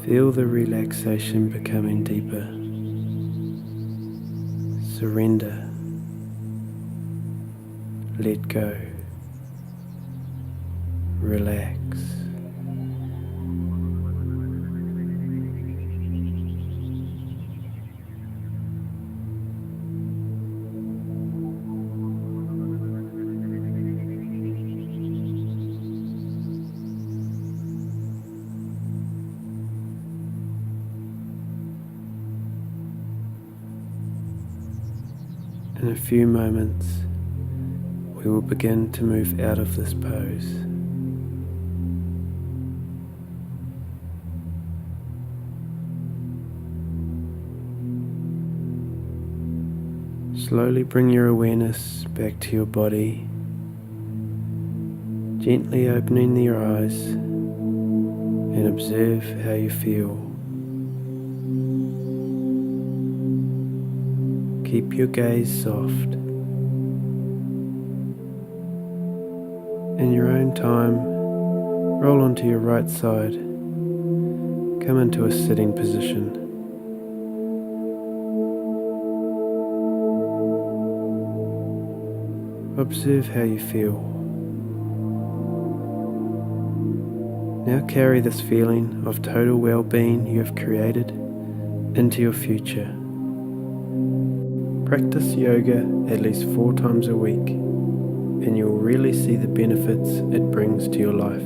Feel the relaxation becoming deeper. Surrender. Let go. Relax. In a few moments, we will begin to move out of this pose. Slowly bring your awareness back to your body, gently opening your eyes, and observe how you feel. Keep your gaze soft. In your own time, roll onto your right side. Come into a sitting position. Observe how you feel. Now carry this feeling of total well-being you have created into your future. Practice yoga at least 4 times a week, and you'll really see the benefits it brings to your life.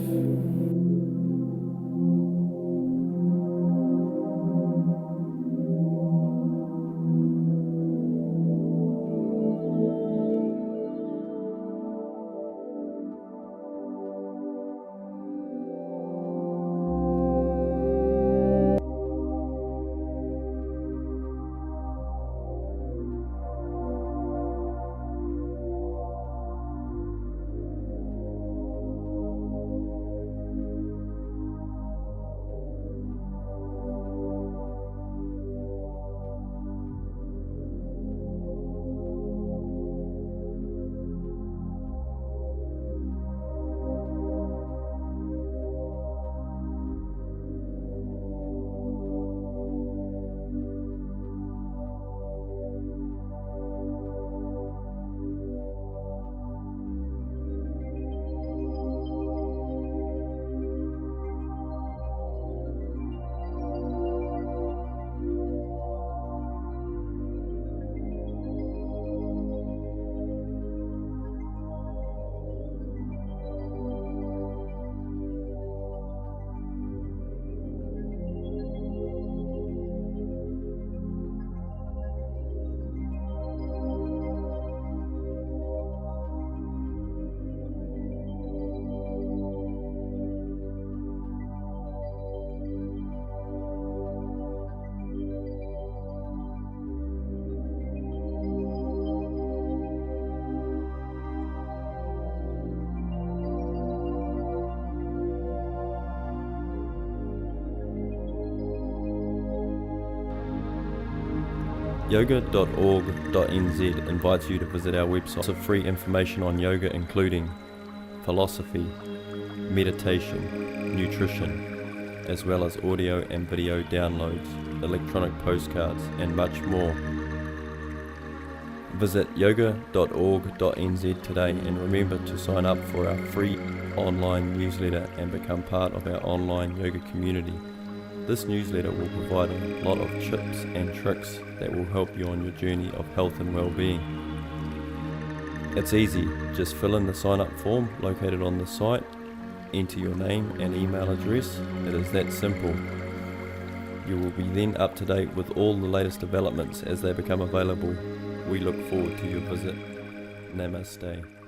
Yoga.org.nz invites you to visit our website for free information on yoga, including philosophy, meditation, nutrition, as well as audio and video downloads, electronic postcards, and much more. Visit yoga.org.nz today and remember to sign up for our free online newsletter and become part of our online yoga community. This newsletter will provide a lot of tips and tricks that will help you on your journey of health and well-being. It's easy, just fill in the sign-up form located on the site, enter your name and email address. It is that simple. You will be then up to date with all the latest developments as they become available. We look forward to your visit. Namaste.